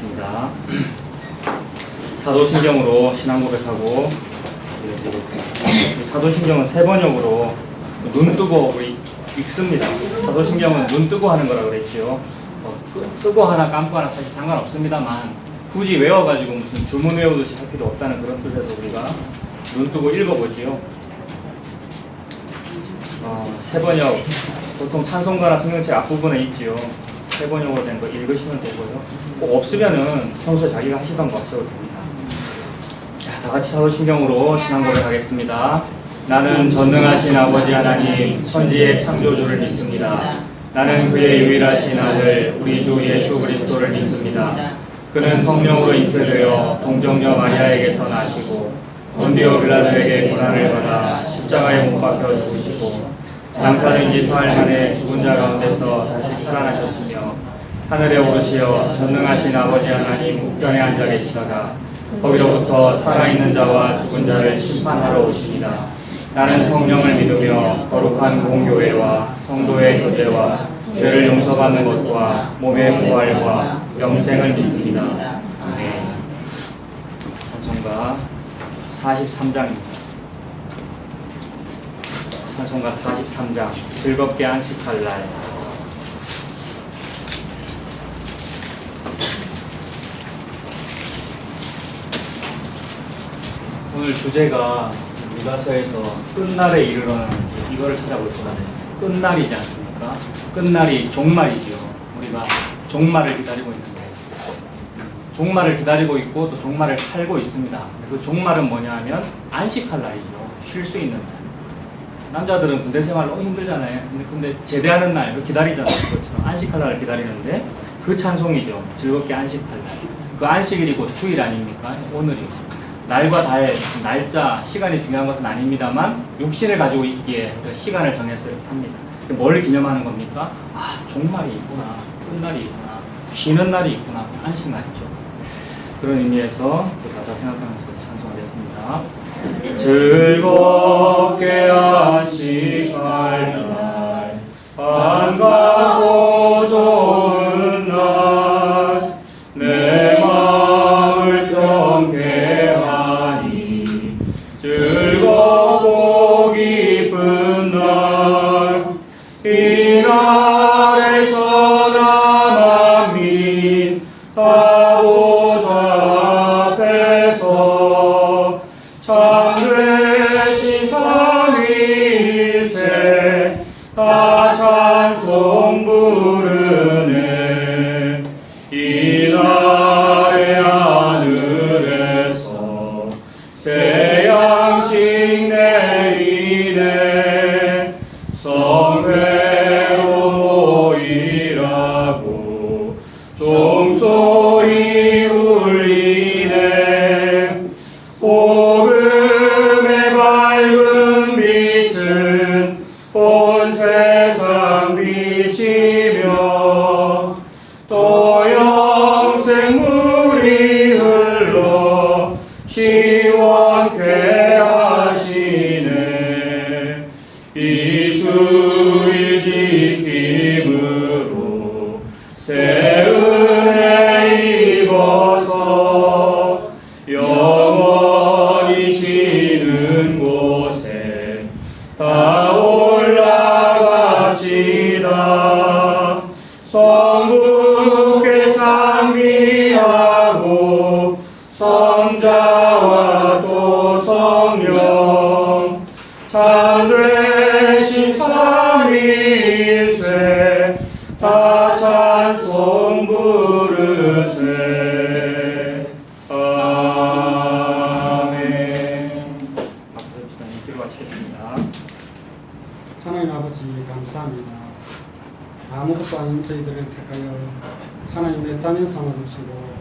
하겠습니다. 사도신경으로 신앙 고백하고 드리겠습니다. 사도신경은 세 번역으로 눈 뜨고 읽습니다. 사도신경은 눈 뜨고 하는 거라고 그랬죠. 뜨고 하나 감고 하나 사실 상관없습니다만 굳이 외워가지고 무슨 주문 외우듯이 할 필요 없다는 그런 뜻에서 우리가 눈 뜨고 읽어보지요. 세 번역 보통 찬송가나 성경책 앞부분에 있지요. 세 번역으로 된 거 읽으시면 되고요. 꼭 없으면은 평소에 자기가 하시던 거 하셔도 됩니다. 자, 다 같이 사도신경으로 신앙 고백하겠습니다. 나는 전능하신 아버지 하나님 천지의 창조주를 믿습니다. 나는 그의 유일하신 아들 우리 주 예수 그리스도를 믿습니다. 그는 성령으로 잉태되어 동정녀 마리아에게서 나시고 본디오 빌라도에게 고난을 받아 십자가에 못 박혀 죽으시고 장사된 지 사흘 만에 죽은 자 가운데서 다시 살아나셨으며 하늘에 오르시어 전능하신 아버지 하나님 우편에 앉아 계시다가 거기로부터 살아있는 자와 죽은 자를 심판하러 오십니다. 나는 성령을 믿으며 거룩한 공교회와 성도의 교제와 죄를 용서받는 것과 몸의 부활과 영생을 믿습니다. 아멘. 찬송가 43장입니다. 찬송가 43장 즐겁게 안식할 날. 오늘 주제가 미가서에서 끝날에 이르러는 이거를 찾아볼 거잖아요. 끝날이지 않습니까? 끝날이 종말이지요. 우리가 종말을 기다리고 있는데 종말을 기다리고 있고 또 종말을 살고 있습니다. 그 종말은 뭐냐 하면 안식할 날이죠. 쉴 수 있는 날. 남자들은 군대 생활 너무 힘들잖아요. 근데 제대하는 날 기다리잖아요. 그렇죠. 안식할 날을 기다리는데 그 찬송이죠. 즐겁게 안식할 날. 그 안식일이 곧 주일 아닙니까? 오늘이죠. 날과 달, 날짜, 시간이 중요한 것은 아닙니다만 육신을 가지고 있기에 시간을 정해서 이렇게 합니다. 뭘 기념하는 겁니까? 아, 종말이 있구나. 끝날이 있구나. 쉬는 날이 있구나. 안식날이죠. 그런 의미에서 가사 생각하면서 찬송하겠습니다. 즐겁게 안식할 날 반갑고 좋은 날 내 마음을 평케 하니 즐겁고 기쁜 날 이 날에 천하 만민 다 보좌 앞에서 참되신 삼위일체 다 찬송 부르네. 이 날의 하늘에서 새 양식 내리네. 성회로 모이라고 종소리 울리네. 복음의 밝은 빛은 온 세상 빛이며 또 영생물이 흘러 시원케 하시네. 이 주일 지킴으로 새 은혜 입어서 영원히 쉬는 곳에 다 올라갑시다. 성부께 찬미하고 성자와 또 성령 참되신 삼위일체 다 찬송 부르세. 아멘. 박수 집사님 기도하시겠습니다. 하나님 아버지 감사합니다. 아무것도 아닌 저희들을 택하여 하나님의 자녀 삼아주시고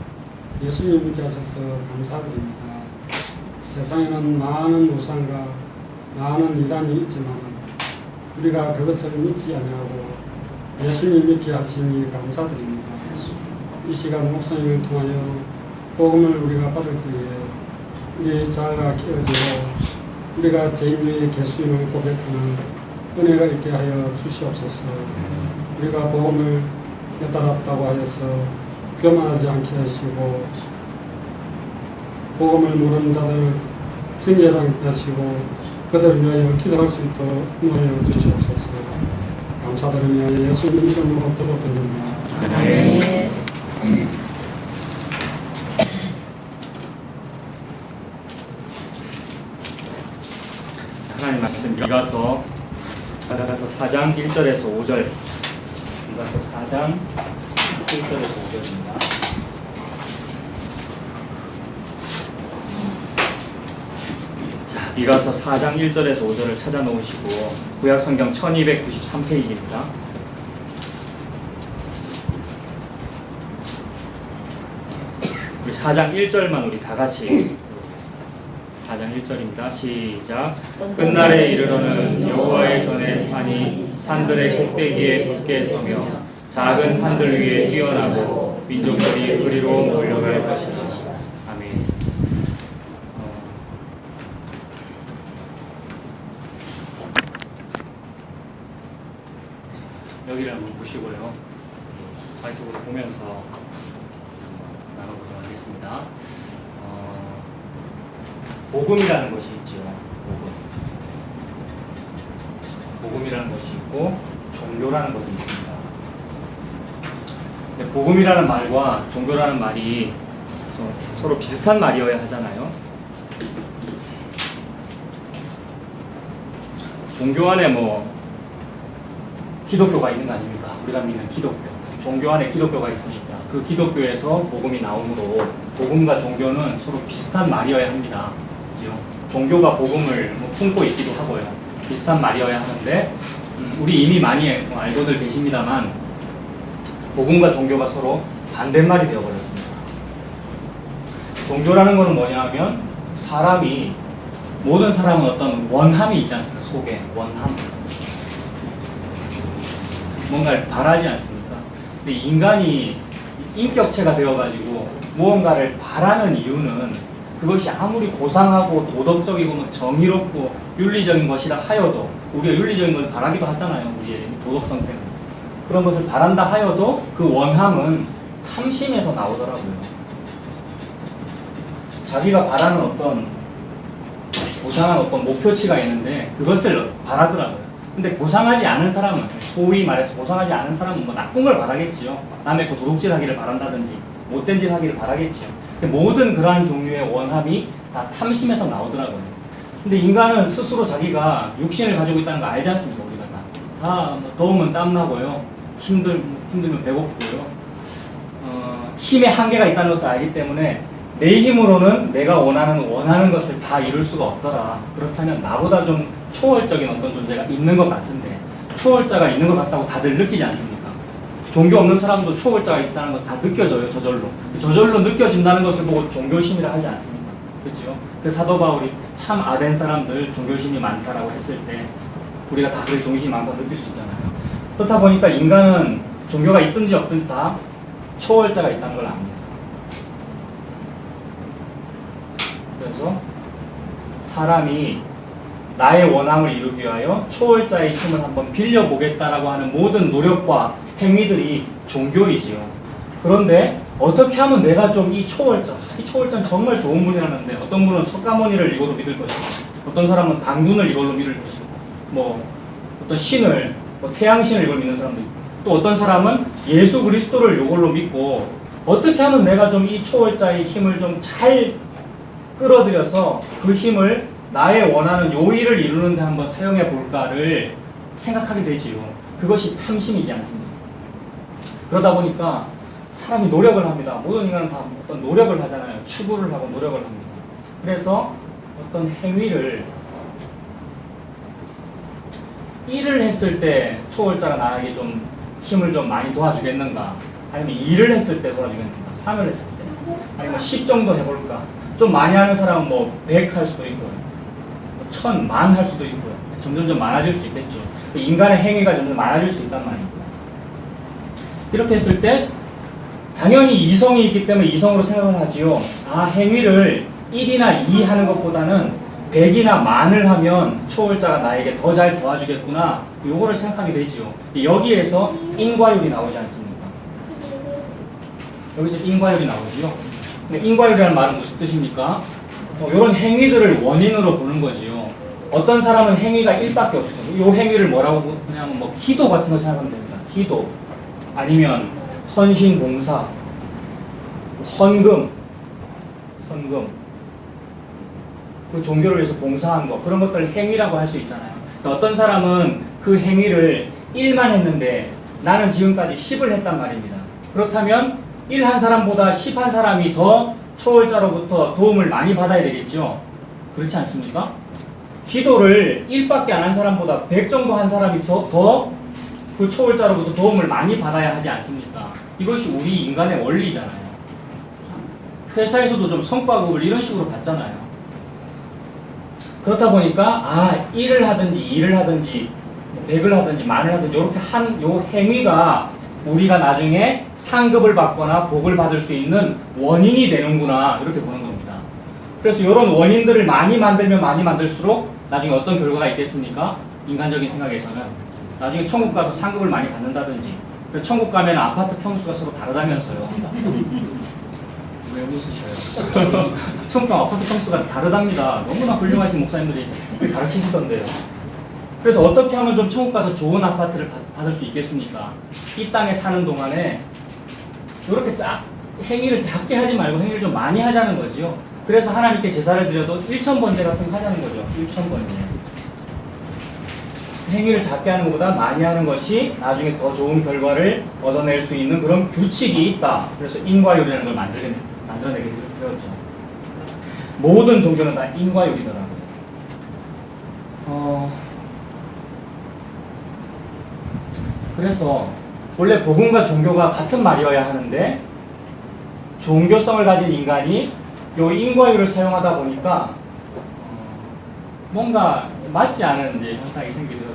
예수님 믿게 하셔서 감사드립니다. 세상에는 많은 우상과 많은 이단이 있지만 우리가 그것을 믿지 아니하고 예수님 믿게 하시니 감사드립니다. 이 시간 목사님을 통하여 복음을 우리가 받을 때에 우리의 자아가 키워지고 우리가 죄인의 개수임을 고백하는 은혜가 있게 하여 주시옵소서. 우리가 복음을 깨달았다고 하여서 교만하지 않게 하시고 복음을 모르는 자들 증례당케 하시고 그들을 위하여 기도할 수 있도록 인도하여 주시옵소서. 감사드리며 예수님 이름으로 기도드립니다. 아멘. 하나님 말씀 미가서 4장 1절에서 5절. 미가서 4장 1절에서 5절입니다. 자, 미가서 4장 1절에서 5절을 찾아 놓으시고 구약 성경 1293페이지입니다. 우리 4장 1절만 우리 다 같이 읽어보겠습니다. 4장 1절입니다. 시작. 끝날에 이르러는 여호와의 전에 산이 산들의 꼭대기에 굳게 서며 작은 산들 위에 뛰어나고 민족들이 그리로 몰려갈 것이다. 아멘. 여기를 한번 보시고요. 화이트보드 보면서 나눠보도록 하겠습니다. 복음이라는 것이 있죠. 복음이라는 것이 있고 종교라는 것이 있습니다. 근데 복음이라는 말과 종교라는 말이 서로 비슷한 말이어야 하잖아요. 종교 안에 뭐 기독교가 있는 거 아닙니까? 우리가 믿는 기독교. 종교 안에 기독교가 있으니까 그 기독교에서 복음이 나오므로 복음과 종교는 서로 비슷한 말이어야 합니다. 그죠? 종교가 복음을 품고 있기도 하고요. 비슷한 말이어야 하는데 우리 이미 많이 알고들 계십니다만 복음과 종교가 서로 반대말이 되어버렸습니다. 종교라는 것은 뭐냐 하면 모든 사람은 어떤 원함이 있지 않습니까? 속에 원함. 뭔가를 바라지 않습니까? 근데 인간이 인격체가 되어가지고 무언가를 바라는 이유는 그것이 아무리 고상하고 도덕적이고 뭐 정의롭고 윤리적인 것이라 하여도 우리가 윤리적인 걸 바라기도 하잖아요. 우리의 도덕성 때문에. 그런 것을 바란다 하여도 그 원함은 탐심에서 나오더라고요. 자기가 바라는 어떤 고상한 어떤 목표치가 있는데 그것을 바라더라고요. 근데 고상하지 않은 사람은, 소위 말해서 고상하지 않은 사람은 뭐 나쁜 걸 바라겠지요. 남의 그 도둑질 하기를 바란다든지 못된 짓 하기를 바라겠지요. 모든 그러한 종류의 원함이 다 탐심에서 나오더라고요. 근데 인간은 스스로 자기가 육신을 가지고 있다는 거 알지 않습니까? 우리가 다 더우면 땀나고요. 힘들면 배고프고요. 힘의 한계가 있다는 것을 알기 때문에 내 힘으로는 내가 원하는 것을 다 이룰 수가 없더라. 그렇다면 나보다 좀 초월적인 어떤 존재가 있는 것 같은데 초월자가 있는 것 같다고 다들 느끼지 않습니까? 종교 없는 사람도 초월자가 있다는 거 다 느껴져요. 저절로 느껴진다는 것을 보고 종교심이라 하지 않습니까? 그렇죠? 그 사도 바울이 참 아덴 사람들 종교심이 많다라고 했을 때 우리가 다 그 종교심이 많다고 느낄 수 있잖아요. 그렇다 보니까 인간은 종교가 있든지 없든지 다 초월자가 있다는 걸 압니다. 그래서 사람이 나의 원함을 이루기 위하여 초월자의 힘을 한번 빌려보겠다라고 하는 모든 노력과 행위들이 종교이지요. 그런데 어떻게 하면 내가 좀 이 초월자는 정말 좋은 분이라는데 어떤 분은 석가모니를 이걸로 믿을 것이고 어떤 사람은 당군을 이걸로 믿을 것이고 뭐 어떤 신을 태양신을 이걸 믿는 사람도 있고 또 어떤 사람은 예수 그리스도를 이걸로 믿고 어떻게 하면 내가 좀 이 초월자의 힘을 좀 잘 끌어들여서 그 힘을 나의 원하는 요일을 이루는 데 한번 사용해 볼까를 생각하게 되지요. 그것이 탐심이지 않습니까? 그러다 보니까 사람이 노력을 합니다. 모든 인간은 다 어떤 노력을 하잖아요. 추구를 하고 노력을 합니다. 그래서 어떤 행위를 일을 했을 때 초월자가 나에게 좀 힘을 좀 많이 도와주겠는가? 아니면 일을 했을 때 도와주겠는가? 3을 했을 때? 아니면 10 정도 해볼까? 좀 많이 하는 사람은 뭐 100 할 수도 있고요. 1000, 10,000 할 수도 있고요. 점점 많아질 수 있겠죠. 인간의 행위가 점점 많아질 수 있단 말이에요. 이렇게 했을 때 당연히 이성이 있기 때문에 이성으로 생각을 하지요. 행위를 1이나 2 하는 것보다는 100이나 10,000을 하면 초월자가 나에게 더 잘 도와주겠구나. 요거를 생각하게 되지요. 여기에서 인과율이 나오지 않습니까? 여기서 인과율이 나오지요. 근데 인과율이라는 말은 무슨 뜻입니까? 이런 행위들을 원인으로 보는 거지요. 어떤 사람은 행위가 1밖에 없어요. 이 행위를 뭐라고 그냥 뭐 기도 같은 거 생각하면 됩니다. 기도 아니면 헌신 봉사, 헌금 그 종교를 위해서 봉사한 거 그런 것들을 행위라고 할 수 있잖아요. 그러니까 어떤 사람은 그 행위를 1만 했는데 나는 지금까지 10을 했단 말입니다. 그렇다면 1 한 사람보다 10 한 사람이 더 초월자로부터 도움을 많이 받아야 되겠죠. 그렇지 않습니까? 기도를 1밖에 안 한 사람보다 100 정도 한 사람이 더 그 초월자로부터 도움을 많이 받아야 하지 않습니까? 이것이 우리 인간의 원리잖아요. 회사에서도 좀 성과급을 이런 식으로 받잖아요. 그렇다 보니까 1을 하든지 2를 하든지 100을 하든지 10,000을 하든지 이렇게 한 요 행위가 우리가 나중에 상급을 받거나 복을 받을 수 있는 원인이 되는구나 이렇게 보는 겁니다. 그래서 이런 원인들을 많이 만들면 많이 만들수록 나중에 어떤 결과가 있겠습니까? 인간적인 생각에서는 나중에 천국 가서 상급을 많이 받는다든지 천국 가면 아파트 평수가 서로 다르다면서요. 왜 웃으셔요? 천국 가면 아파트 평수가 다르답니다. 너무나 훌륭하신 목사님들이 가르치시던데요. 그래서 어떻게 하면 좀 천국 가서 좋은 아파트를 받을 수 있겠습니까? 이 땅에 사는 동안에 이렇게 행위를 작게 하지 말고 행위를 좀 많이 하자는 거지요. 그래서 하나님께 제사를 드려도 1,000번제 같은 거 하자는 거죠. 1,000번제. 행위를 작게 하는 것보다 많이 하는 것이 나중에 더 좋은 결과를 얻어낼 수 있는 그런 규칙이 있다. 그래서 인과율이라는 걸 만들어내게 되었죠. 모든 종교는 다 인과율이더라고요. 그래서 원래 복음과 종교가 같은 말이어야 하는데 종교성을 가진 인간이 요 인과율을 사용하다 보니까 뭔가 맞지 않은 이제 현상이 생기더라고요.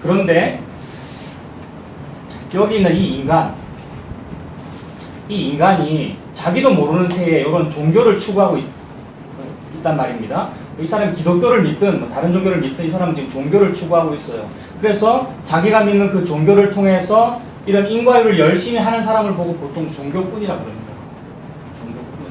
그런데 여기 있는 이 인간이 자기도 모르는 새에 이런 종교를 추구하고 있단 말입니다. 이 사람이 기독교를 믿든 뭐 다른 종교를 믿든 이 사람은 지금 종교를 추구하고 있어요. 그래서 자기가 믿는 그 종교를 통해서 이런 인과율을 열심히 하는 사람을 보고 보통 종교꾼이라 그럽니다. 종교꾼.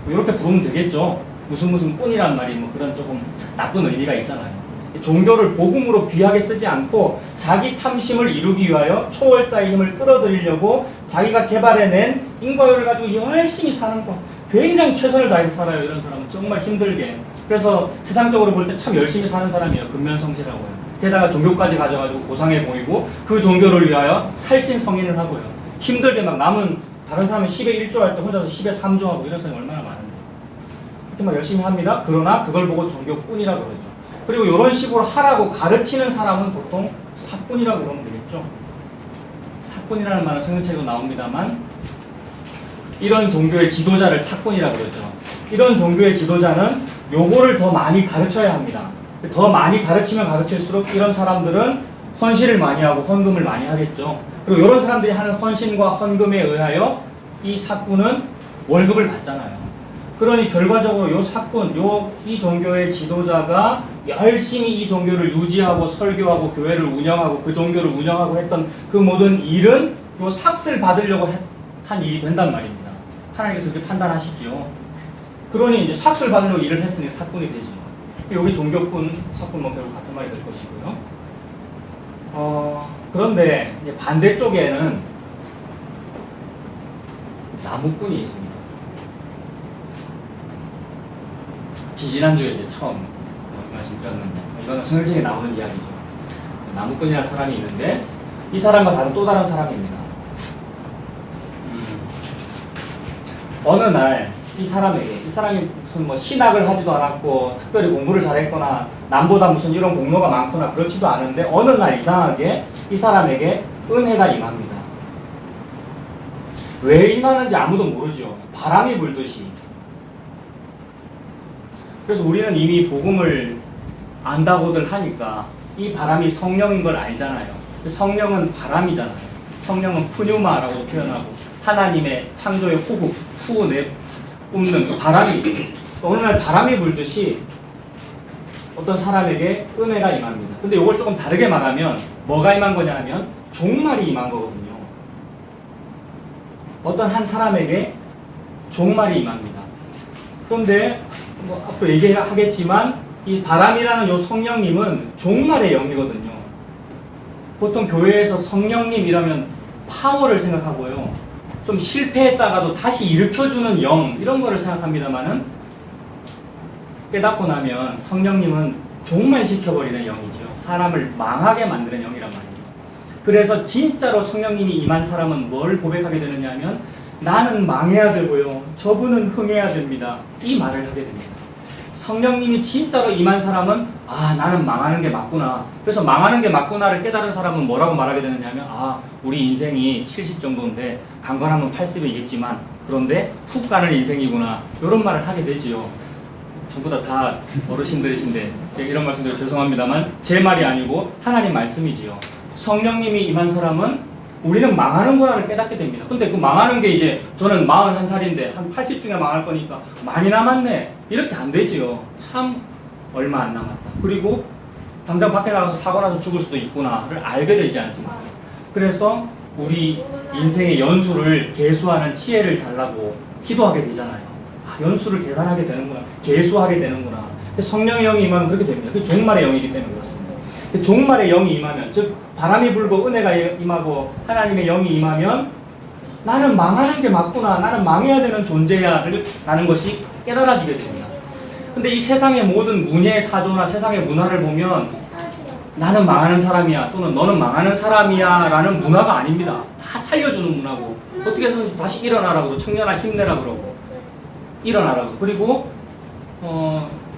이렇게 부르면 되겠죠. 무슨 꾼이란 말이 뭐 그런 조금 나쁜 의미가 있잖아요. 종교를 복음으로 귀하게 쓰지 않고 자기 탐심을 이루기 위하여 초월자의 힘을 끌어들이려고 자기가 개발해낸 인과율을 가지고 열심히 사는 거. 굉장히 최선을 다해서 살아요. 이런 사람은 정말 힘들게. 그래서 세상적으로 볼 때 참 열심히 사는 사람이에요. 근면성실하고요. 게다가 종교까지 가져가지고 고상해 보이고 그 종교를 위하여 살신성인을 하고요. 힘들게 막 남은 다른 사람은 10에 1조 할 때 혼자서 10에 3조 하고 이런 사람이 얼마나 많은데. 그렇게 막 열심히 합니다. 그러나 그걸 보고 종교꾼이라 그러죠. 그리고 이런 식으로 하라고 가르치는 사람은 보통 사꾼이라고 그러면 되겠죠. 사꾼이라는 말은 성경책에도 나옵니다만 이런 종교의 지도자를 사꾼이라고 그러죠. 이런 종교의 지도자는 요거를 더 많이 가르쳐야 합니다. 더 많이 가르치면 가르칠수록 이런 사람들은 헌신을 많이 하고 헌금을 많이 하겠죠. 그리고 이런 사람들이 하는 헌신과 헌금에 의하여 이 사꾼은 월급을 받잖아요. 그러니 결과적으로 요 사꾼, 이 종교의 지도자가 열심히 이 종교를 유지하고 설교하고 교회를 운영하고 그 종교를 운영하고 했던 그 모든 일은 요 삭슬 받으려고 한 일이 된단 말입니다. 하나님께서 그렇게 판단하시지요. 그러니 이제 삭슬 받으려고 일을 했으니 사꾼이 되죠. 여기 종교꾼, 사꾼 뭐 결국 같은 말이 될 것이고요. 그런데 이제 반대쪽에는 나무꾼이 있습니다. 지지난주에 이제 처음 말씀드렸는데 이거는 성경책에 나오는 이야기죠. 나무꾼이라는 사람이 있는데 이 사람과 또 다른 사람입니다. 어느 날 이 사람이 무슨 뭐 신학을 하지도 않았고 특별히 공부를 잘했거나 남보다 무슨 이런 공로가 많거나 그렇지도 않은데 어느 날 이상하게 이 사람에게 은혜가 임합니다. 왜 임하는지 아무도 모르죠. 바람이 불듯이. 그래서 우리는 이미 복음을 안다고들 하니까 이 바람이 성령인 걸 알잖아요. 성령은 바람이잖아요. 성령은 푸뉴마라고 표현하고 하나님의 창조의 호흡, 뿜는 그 바람이 어느 날 바람이 불듯이 어떤 사람에게 은혜가 임합니다. 근데 이걸 조금 다르게 말하면 뭐가 임한 거냐 하면 종말이 임한 거거든요. 어떤 한 사람에게 종말이 임합니다. 그런데 뭐 앞으로 얘기하겠지만 이 바람이라는 요 성령님은 종말의 영이거든요. 보통 교회에서 성령님 이라면 파워를 생각하고요. 좀 실패했다가도 다시 일으켜주는 영 이런 거를 생각합니다만은 깨닫고 나면 성령님은 종말시켜버리는 영이죠. 사람을 망하게 만드는 영이란 말이에요. 그래서 진짜로 성령님이 임한 사람은 뭘 고백하게 되느냐 하면 나는 망해야 되고요. 저분은 흥해야 됩니다. 이 말을 하게 됩니다. 성령님이 진짜로 임한 사람은 아 나는 망하는 게 맞구나. 그래서 망하는 게 맞구나를 깨달은 사람은 뭐라고 말하게 되느냐 하면 아 우리 인생이 70 정도인데 강건하면 80이겠지만 그런데 훅 가는 인생이구나. 이런 말을 하게 되지요. 전부 다 어르신들이신데 이런 말씀드려 죄송합니다만 제 말이 아니고 하나님 말씀이지요. 성령님이 임한 사람은 우리는 망하는구나를 깨닫게 됩니다. 근데 그 망하는 게 이제 저는 41살인데 한 80중에 망할 거니까 많이 남았네. 이렇게 안 되지요. 참 얼마 안 남았다. 그리고 당장 밖에 나가서 사고 나서 죽을 수도 있구나를 알게 되지 않습니까? 그래서 우리 인생의 연수를 계수하는 지혜를 달라고 기도하게 되잖아요. 아, 연수를 계산하게 되는구나. 계수하게 되는구나. 성령의 영이 임하면 그렇게 됩니다. 그게 종말의 영이기 때문에 그렇습니다. 종말의 영이 임하면 즉 바람이 불고 은혜가 임하고 하나님의 영이 임하면 나는 망하는 게 맞구나. 나는 망해야 되는 존재야 라는 것이 깨달아지게 됩니다. 근데 이 세상의 모든 문예 사조나 세상의 문화를 보면 나는 망하는 사람이야 또는 너는 망하는 사람이야 라는 문화가 아닙니다. 다 살려주는 문화고 어떻게 해서 다시 일어나라고 그러고 청년아 힘내라 그러고 일어나라고 그리고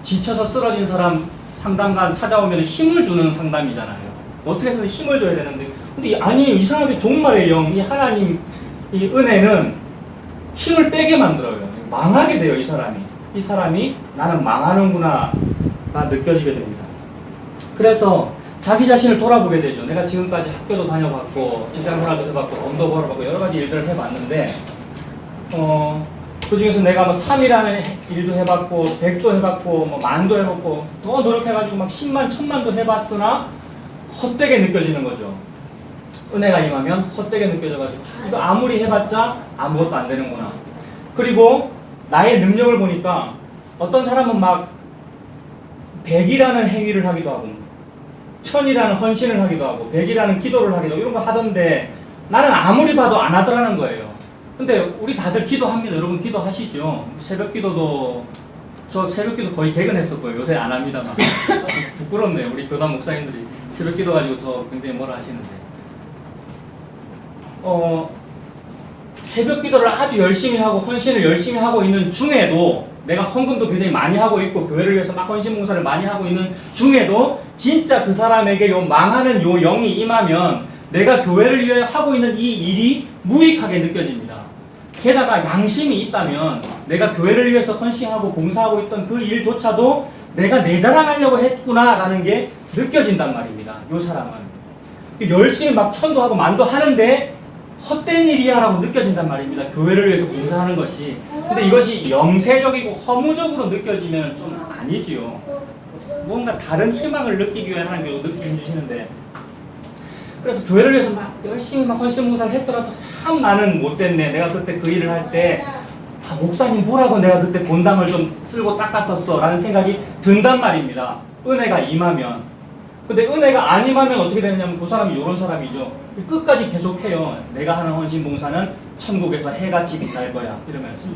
지쳐서 쓰러진 사람 상담관 찾아오면 힘을 주는 상담이잖아요. 어떻게 해서든 힘을 줘야 되는데 근데 아니 이상하게 종말의 영, 이 하나님 이 은혜는 힘을 빼게 만들어요. 망하게 돼요. 이 사람이 나는 망하는구나 가 느껴지게 됩니다. 그래서 자기 자신을 돌아보게 되죠. 내가 지금까지 학교도 다녀봤고 직장생활도 해봤고 돈도 벌어봤고 여러 가지 일들을 해봤는데 그 중에서 내가 뭐 3이라는 일도 해봤고 100도 해봤고 뭐 만도 해봤고 더 노력해가지고 막 10만 1000만도 해봤으나 헛되게 느껴지는 거죠. 은혜가 임하면 헛되게 느껴져가지고 이거 아무리 해봤자 아무것도 안 되는구나. 그리고 나의 능력을 보니까 어떤 사람은 막 100이라는 행위를 하기도 하고 1000이라는 헌신을 하기도 하고 100이라는 기도를 하기도 하고 이런 거 하던데 나는 아무리 봐도 안 하더라는 거예요. 근데 우리 다들 기도합니다. 여러분 기도하시죠. 새벽기도도 저 새벽기도 거의 개근했었고요. 요새 안 합니다만 부끄럽네요. 우리 교단 목사님들이 새벽기도 가지고 저 굉장히 뭐라 하시는데 새벽기도를 아주 열심히 하고 헌신을 열심히 하고 있는 중에도 내가 헌금도 굉장히 많이 하고 있고 교회를 위해서 막 헌신봉사를 많이 하고 있는 중에도 진짜 그 사람에게 요 망하는 요 영이 임하면 내가 교회를 위해 하고 있는 이 일이 무익하게 느껴집니다. 게다가 양심이 있다면 내가 교회를 위해서 헌신하고 봉사하고 있던 그 일조차도 내가 내 자랑하려고 했구나라는 게 느껴진단 말입니다. 요 사람은 열심히 막 천도 하고 만도 하는데 헛된 일이야 라고 느껴진단 말입니다. 교회를 위해서 봉사하는 것이. 근데 이것이 영세적이고 허무적으로 느껴지면 좀 아니지요. 뭔가 다른 희망을 느끼기 위해 하나님께서 느낌 주시는데 그래서 교회를 위해서 막 열심히 막 헌신봉사를 했더라도 참 나는 못됐네. 내가 그때 그 일을 할 때 목사님 뭐라고 내가 그때 본당을 좀 쓸고 닦았었어 라는 생각이 든단 말입니다. 은혜가 임하면. 근데 은혜가 안 임하면 어떻게 되느냐면 그 사람이 이런 사람이죠. 끝까지 계속해요. 내가 하는 헌신봉사는 천국에서 해같이 빛날 거야 이러면서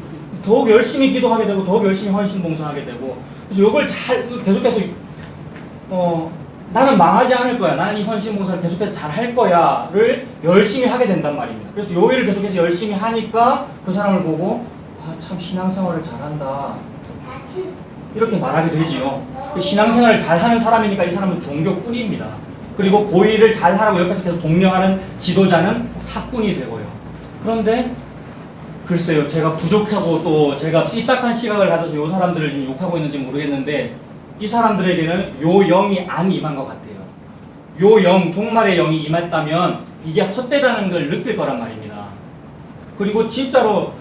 더욱 열심히 기도하게 되고 더욱 열심히 헌신봉사하게 되고 그래서 이걸 잘 계속해서 나는 망하지 않을 거야. 나는 이 헌신봉사를 계속해서 잘 할 거야를 열심히 하게 된단 말입니다. 그래서 요 일을 계속해서 열심히 하니까 그 사람을 보고 참 신앙생활을 잘한다 이렇게 말하게 되지요. 신앙생활을 잘하는 사람이니까 이 사람은 종교꾼입니다. 그리고 고의를 잘하라고 옆에서 계속 독려하는 지도자는 사꾼이 되고요. 그런데 글쎄요, 제가 부족하고 또 제가 삐딱한 시각을 가져서 이 사람들을 지금 욕하고 있는지 모르겠는데 이 사람들에게는 요 영이 안 임한 것 같아요. 요 영, 종말의 영이 임했다면 이게 헛되다는 걸 느낄 거란 말입니다. 그리고 진짜로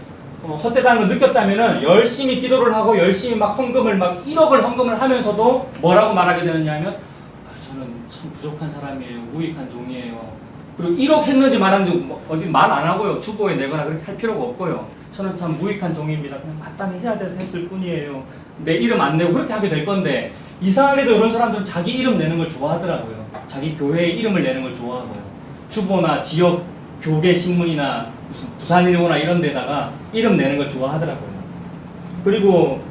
헛되다는 걸 느꼈다면은 열심히 기도를 하고 열심히 막 헌금을 막 1억을 헌금을 하면서도 뭐라고 말하게 되느냐 하면 저는 참 부족한 사람이에요. 무익한 종이에요. 그리고 1억 했는지 말았는지 뭐 어디 말 안 하고요. 주보에 내거나 그렇게 할 필요가 없고요. 저는 참 무익한 종입니다. 그냥 마땅히 해야 돼서 했을 뿐이에요. 내 이름 안 내고 그렇게 하게 될 건데, 이상하게도 이런 사람들은 자기 이름 내는 걸 좋아하더라고요. 자기 교회의 이름을 내는 걸 좋아하고요. 주보나 지역 교계 신문이나 무슨 부산일보나 이런 데다가 이름 내는 걸 좋아하더라고요. 그리고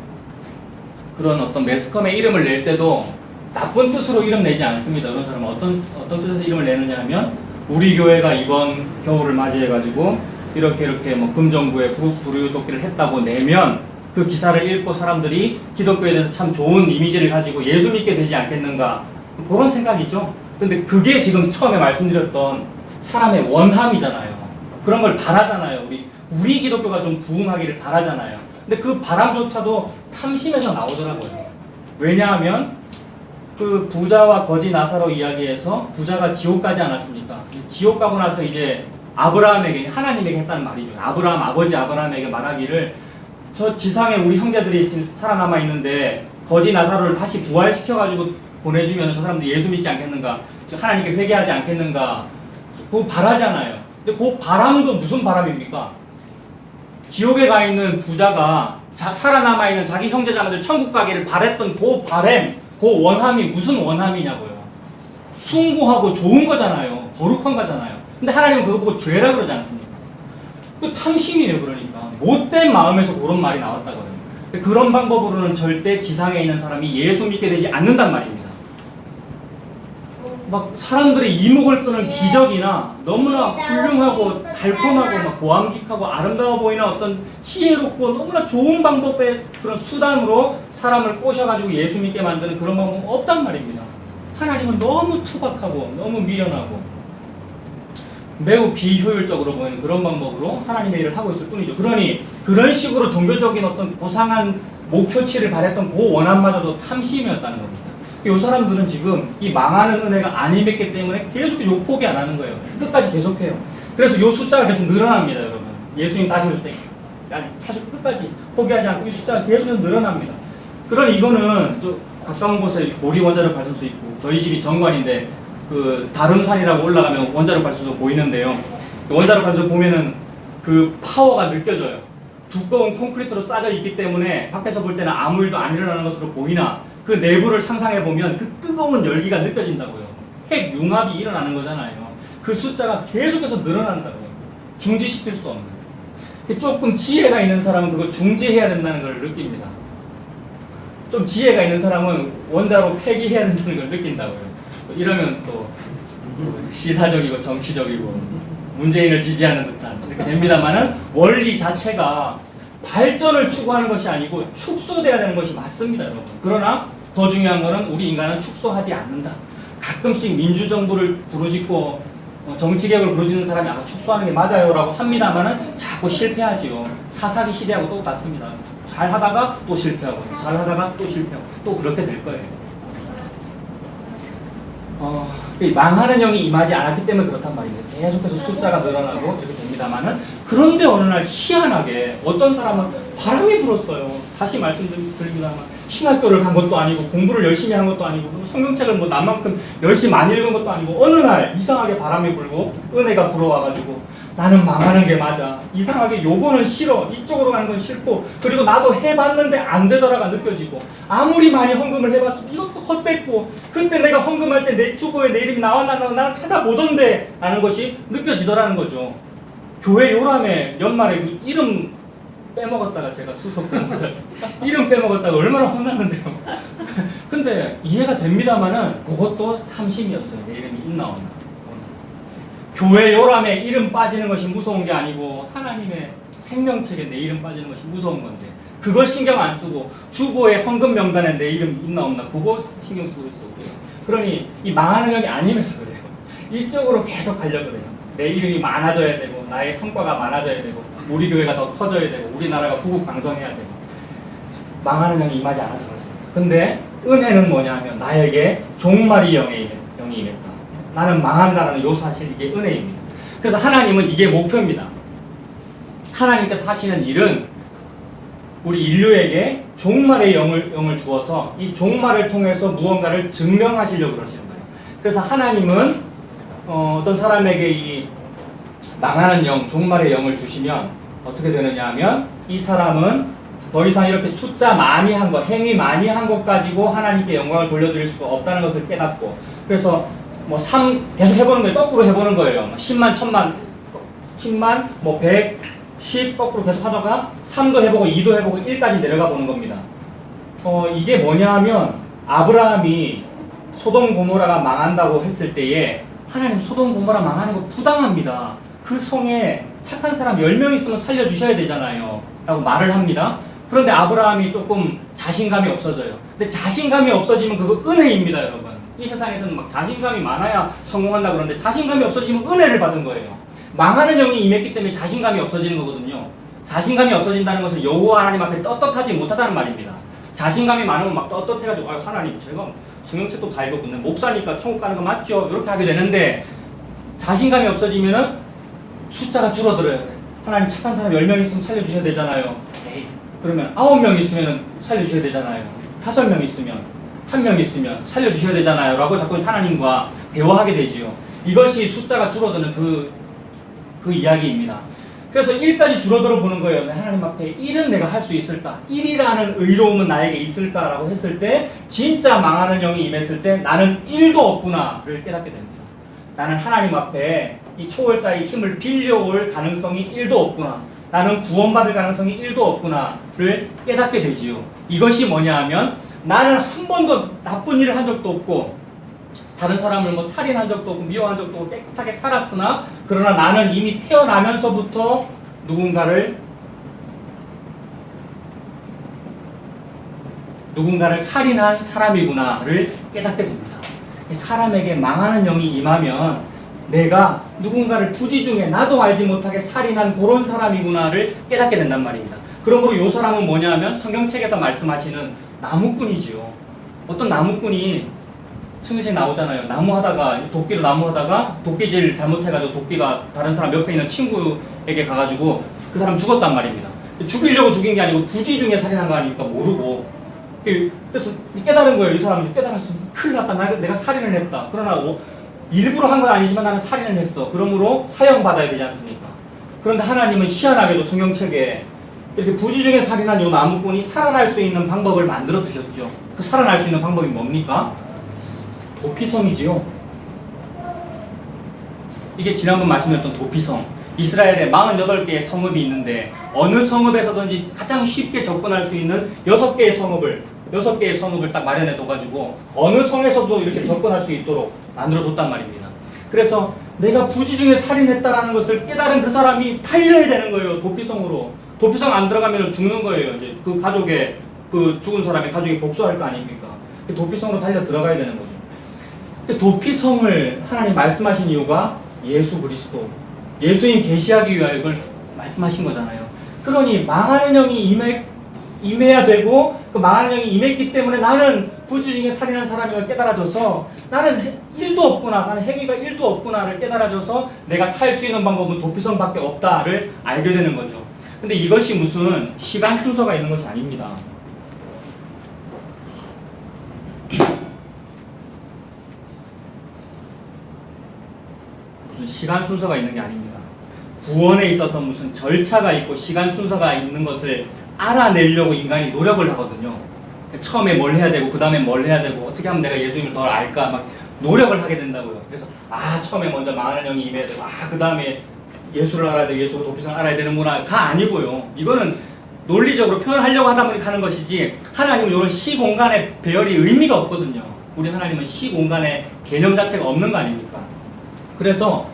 그런 어떤 매스컴의 이름을 낼 때도 나쁜 뜻으로 이름 내지 않습니다. 그런 사람은 어떤 뜻에서 이름을 내느냐 하면, 우리 교회가 이번 겨울을 맞이해가지고 이렇게 뭐 금정구에 부르짖기를 했다고 내면 그 기사를 읽고 사람들이 기독교에 대해서 참 좋은 이미지를 가지고 예수 믿게 되지 않겠는가, 그런 생각이죠. 근데 그게 지금 처음에 말씀드렸던 사람의 원함이잖아요. 그런 걸 바라잖아요. 우리 기독교가 좀 부흥하기를 바라잖아요. 근데 그 바람조차도 탐심에서 나오더라고요. 왜냐하면 그 부자와 거지 나사로 이야기에서 부자가 지옥 가지 않았습니까? 지옥 가고 나서 이제 아브라함에게, 하나님에게 했다는 말이죠. 아버지 아브라함에게 말하기를, 저 지상에 우리 형제들이 지금 살아남아 있는데 거지 나사로를 다시 부활시켜가지고 보내주면 저 사람들이 예수 믿지 않겠는가, 하나님께 회개하지 않겠는가, 그거 바라잖아요. 근데 그 바람도 무슨 바람입니까? 지옥에 가 있는 부자가 살아남아 있는 자기 형제자매들 천국 가기를 바랬던 그 바람, 그 원함이 무슨 원함이냐고요. 숭고하고 좋은 거잖아요. 거룩한 거잖아요. 근데 하나님은 그거 보고 죄라 그러지 않습니까? 그 탐심이에요. 그러니까 못된 마음에서 그런 말이 나왔다고요. 그런 방법으로는 절대 지상에 있는 사람이 예수 믿게 되지 않는단 말입니다. 막 사람들의 이목을 끄는 기적이나 너무나 훌륭하고 달콤하고 막 고함직하고 아름다워 보이는 어떤 지혜롭고 너무나 좋은 방법의 그런 수단으로 사람을 꼬셔가지고 예수 믿게 만드는 그런 방법은 없단 말입니다. 하나님은 너무 투박하고 너무 미련하고 매우 비효율적으로 보이는 그런 방법으로 하나님의 일을 하고 있을 뿐이죠. 그러니 그런 식으로 종교적인 어떤 고상한 목표치를 바랬던 그 원함마저도 탐심이었다는 겁니다. 이 사람들은 지금 이 망하는 은혜가 안 임했기 때문에 계속 포기 안 하는 거예요. 끝까지 계속해요. 그래서 이 숫자가 계속 늘어납니다, 여러분. 예수님 다시 올 때까지 계속 끝까지 포기하지 않고 이 숫자가 계속해서 늘어납니다. 그러니 이거는 저 가까운 곳에 고리 원자력 발전소 있고, 저희 집이 정관인데 그 다름산이라고 올라가면 원자력 발전소 보이는데요. 원자력 발전소 보면은 그 파워가 느껴져요. 두꺼운 콘크리트로 싸져 있기 때문에 밖에서 볼 때는 아무 일도 안 일어나는 것으로 보이나, 그 내부를 상상해보면 그 뜨거운 열기가 느껴진다고요. 핵 융합이 일어나는 거잖아요. 그 숫자가 계속해서 늘어난다고요. 중지시킬 수 없는. 조금 지혜가 있는 사람은 그거 중지해야 된다는 걸 느낍니다. 좀 지혜가 있는 사람은 원자로 폐기해야 된다는 걸 느낀다고요. 이러면 또 시사적이고 정치적이고 문재인을 지지하는 듯한 이렇게 됩니다만은, 원리 자체가 발전을 추구하는 것이 아니고 축소돼야 되는 것이 맞습니다, 여러분. 그러나 더 중요한 것은 우리 인간은 축소하지 않는다. 가끔씩 민주정부를 부르짖고 정치개혁을 부르짖는 사람이 축소하는 게 맞아요 라고 합니다만은 자꾸 실패하지요. 사사기 시대하고 똑같습니다. 잘 하다가 또 실패하고, 잘 하다가 또 실패하고, 또 그렇게 될 거예요. 망하는 영이 임하지 않았기 때문에 그렇단 말입니다. 계속해서 숫자가 늘어나고 이렇게 됩니다만은, 그런데 어느 날 희한하게 어떤 사람은 바람이 불었어요. 다시 말씀드립니다만, 신학교를 간 것도 아니고 공부를 열심히 한 것도 아니고 성경책을 뭐 남만큼 열심히 많이 읽은 것도 아니고, 어느 날 이상하게 바람이 불고 은혜가 불어와가지고 나는 망하는 게 맞아. 이상하게 요거는 싫어. 이쪽으로 가는 건 싫고, 그리고 나도 해봤는데 안 되더라가 느껴지고, 아무리 많이 헌금을 해봤어도 이것도 헛됐고, 그때 내가 헌금할 때 내 주보에 내 이름이 나왔나 나는 찾아보던데 라는 것이 느껴지더라는 거죠. 교회 요람에 연말에 그 이름 빼먹었다가, 제가 수석 공부할 때 이름 빼먹었다가 얼마나 혼났는데요. 근데 이해가 됩니다만은 그것도 탐심이었어요. 내 이름이 있나. 교회 요람에 이름 빠지는 것이 무서운 게 아니고 하나님의 생명책에 내 이름 빠지는 것이 무서운 건데, 그걸 신경 안 쓰고 주보에 헌금 명단에 내 이름 있나 없나 그거 신경 쓰고 있었고요. 그러니 이 망하는 영이 아니면서 그래요. 이쪽으로 계속 가려고 그래요. 내 이름이 많아져야 되고, 나의 성과가 많아져야 되고, 우리 교회가 더 커져야 되고, 우리나라가 부국방성해야 되고, 망하는 영이 임하지 않아서 그렇습니다. 근데 은혜는 뭐냐 하면 나에게 종말이 영이 임했다. 나는 망한다라는 요 사실, 이게 은혜입니다. 그래서 하나님은 이게 목표입니다. 하나님께서 하시는 일은 우리 인류에게 종말의 영을 주어서 이 종말을 통해서 무언가를 증명하시려고 그러시는 거예요. 그래서 하나님은 어떤 사람에게 이 망하는 영, 종말의 영을 주시면 어떻게 되느냐 하면 이 사람은 더 이상 이렇게 숫자 많이 한 것, 행위 많이 한 것 가지고 하나님께 영광을 돌려드릴 수가 없다는 것을 깨닫고, 그래서 뭐 3 계속 해보는 거예요. 거꾸로 해보는 거예요. 뭐 10만, 1000만, 10만, 뭐 100, 10 거꾸로 계속 하다가 3도 해보고 2도 해보고 1까지 내려가 보는 겁니다. 이게 뭐냐 하면 아브라함이 소돔 고모라가 망한다고 했을 때에 하나님 소돔 고모라 망하는 거 부당합니다. 그 성에 착한 사람 10명 있으면 살려주셔야 되잖아요 라고 말을 합니다. 그런데 아브라함이 조금 자신감이 없어져요. 근데 자신감이 없어지면 그거 은혜입니다, 여러분. 이 세상에서는 막 자신감이 많아야 성공한다 그러는데 자신감이 없어지면 은혜를 받은 거예요. 망하는 영이 임했기 때문에 자신감이 없어지는 거거든요. 자신감이 없어진다는 것은 여호와 하나님 앞에 떳떳하지 못하다는 말입니다. 자신감이 많으면 막 떳떳해가지고 아유 하나님 제가 성경책도 다 읽었거든요. 목사니까 천국 가는 거 맞죠? 이렇게 하게 되는데 자신감이 없어지면은 숫자가 줄어들어요. 하나님 착한 사람 10명 있으면 살려주셔야 되잖아요. 에이, 그러면 9명 있으면 살려주셔야 되잖아요. 5명 있으면 1명 있으면 살려주셔야 되잖아요 라고 자꾸 하나님과 대화하게 되지요. 이것이 숫자가 줄어드는 그 이야기입니다. 그래서 1까지 줄어들어 보는 거예요. 하나님 앞에 1은 내가 할 수 있을까? 1이라는 의로움은 나에게 있을까라고 했을 때 진짜 망하는 영이 임했을 때 나는 1도 없구나를 깨닫게 됩니다. 나는 하나님 앞에 이 초월자의 힘을 빌려올 가능성이 1도 없구나. 나는 구원받을 가능성이 1도 없구나를 깨닫게 되지요. 이것이 뭐냐 하면 나는 한 번도 나쁜 일을 한 적도 없고 다른 사람을 뭐 살인한 적도 없고 미워한 적도 없고 깨끗하게 살았으나 그러나 나는 이미 태어나면서부터 누군가를 살인한 사람이구나를 깨닫게 됩니다. 사람에게 망하는 영이 임하면 내가 누군가를 부지 중에 나도 알지 못하게 살인한 그런 사람이구나를 깨닫게 된단 말입니다. 그러므로 이 사람은 뭐냐 하면 성경책에서 말씀하시는 나무꾼이지요. 어떤 나무꾼이 성경책에 나오잖아요. 도끼로 나무 하다가 도끼질 잘못해가지고 도끼가 다른 사람 옆에 있는 친구에게 가가지고 그 사람 죽었단 말입니다. 죽이려고 죽인 게 아니고 부지 중에 살인한 거 아니니까 모르고. 그래서 깨달은 거예요. 이 사람이 깨달았어. 큰일 났다. 내가 살인을 했다. 그러나 일부러 한 건 아니지만 나는 살인을 했어. 그러므로 사형받아야 되지 않습니까? 그런데 하나님은 희한하게도 성경책에 이렇게 부지 중에 살인한 이 나무꾼이 살아날 수 있는 방법을 만들어 두셨죠. 그 살아날 수 있는 방법이 뭡니까? 도피성이지요. 이게 지난번 말씀드렸던 도피성. 이스라엘에 48개의 성읍이 있는데 어느 성읍에서든지 가장 쉽게 접근할 수 있는 6개의 성읍을 딱 마련해 둬가지고 어느 성에서도 이렇게 접근할 수 있도록 만들어 뒀단 말입니다. 그래서 내가 부지 중에 살인했다라는 것을 깨달은 그 사람이 달려야 되는 거예요. 도피성으로. 도피성 안 들어가면 죽는 거예요. 이제 그 가족의 그 죽은 사람의 가족이 복수할 거 아닙니까? 도피성으로 달려 들어가야 되는 거죠. 도피성을 하나님 말씀하신 이유가 예수 그리스도, 예수님 계시하기 위하여 이걸 말씀하신 거잖아요. 그러니 망하는 영이 임해야 되고 그 망하는 영이 임했기 때문에 나는 부지 중에 살인한 사람임을 깨달아져서 나는 1도 없구나, 나는 행위가 1도 없구나를 깨달아져서 내가 살 수 있는 방법은 도피성밖에 없다를 알게 되는 거죠. 근데 이것이 무슨 시간 순서가 있는 것이 아닙니다. 무슨 시간 순서가 있는 게 아닙니다. 구원에 있어서 무슨 절차가 있고 시간 순서가 있는 것을 알아내려고 인간이 노력을 하거든요. 처음에 뭘 해야 되고 그 다음에 뭘 해야 되고 어떻게 하면 내가 예수님을 더 알까 막 노력을 하게 된다고요. 그래서 처음에 먼저 망하는 영이 임해야 되고 그 다음에 예수를 알아야 되고 예수가 도피성을 알아야 되는구나가 아니고요. 이거는 논리적으로 표현하려고 하다 보니 하는 것이지 하나님은 이런 시공간의 배열이 의미가 없거든요. 우리 하나님은 시공간의 개념 자체가 없는 거 아닙니까? 그래서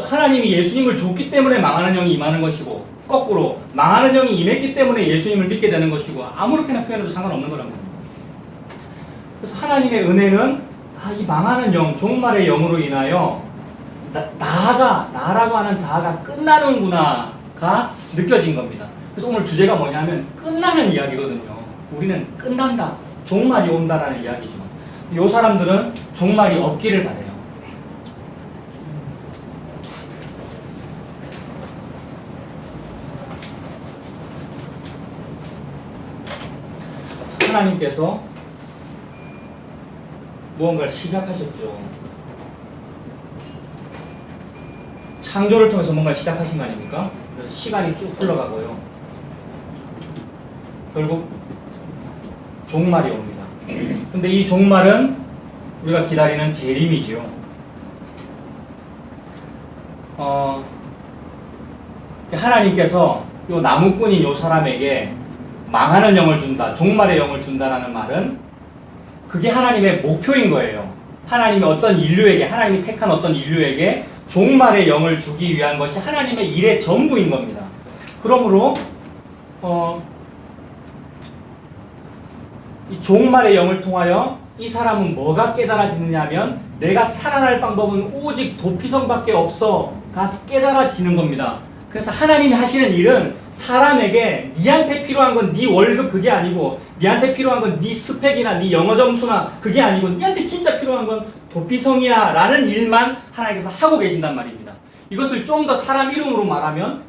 하나님이 예수님을 줬기 때문에 망하는 영이 임하는 것이고 거꾸로 망하는 영이 임했기 때문에 예수님을 믿게 되는 것이고 아무렇게나 표현해도 상관없는 거랍니다. 그래서 하나님의 은혜는 이 망하는 영, 종말의 영으로 인하여 나라고 하는 자아가 끝나는구나가 느껴진 겁니다. 그래서 오늘 주제가 뭐냐면 끝나는 이야기거든요. 우리는 끝난다, 종말이 온다라는 이야기죠. 이 사람들은 종말이 없기를 바래요. 하나님께서 무언가를 시작하셨죠. 창조를 통해서 뭔가를 시작하신 거 아닙니까? 그래서 시간이 쭉 흘러가고요. 결국 종말이 옵니다. 근데 이 종말은 우리가 기다리는 재림이지요. 하나님께서 요 나무꾼인 요 사람에게 망하는 영을 준다, 종말의 영을 준다라는 말은 그게 하나님의 목표인 거예요. 하나님이 어떤 인류에게, 하나님이 택한 어떤 인류에게 종말의 영을 주기 위한 것이 하나님의 일의 전부인 겁니다. 그러므로 이 종말의 영을 통하여 이 사람은 뭐가 깨달아지느냐 하면 내가 살아날 방법은 오직 도피성밖에 없어가 깨달아지는 겁니다. 그래서 하나님이 하시는 일은 사람에게 니한테 필요한 건 네 월급 그게 아니고 니한테 필요한 건 네 스펙이나 네 영어 점수나 그게 아니고 니한테 진짜 필요한 건 도피성이야 라는 일만 하나님께서 하고 계신단 말입니다. 이것을 좀 더 사람 이름으로 말하면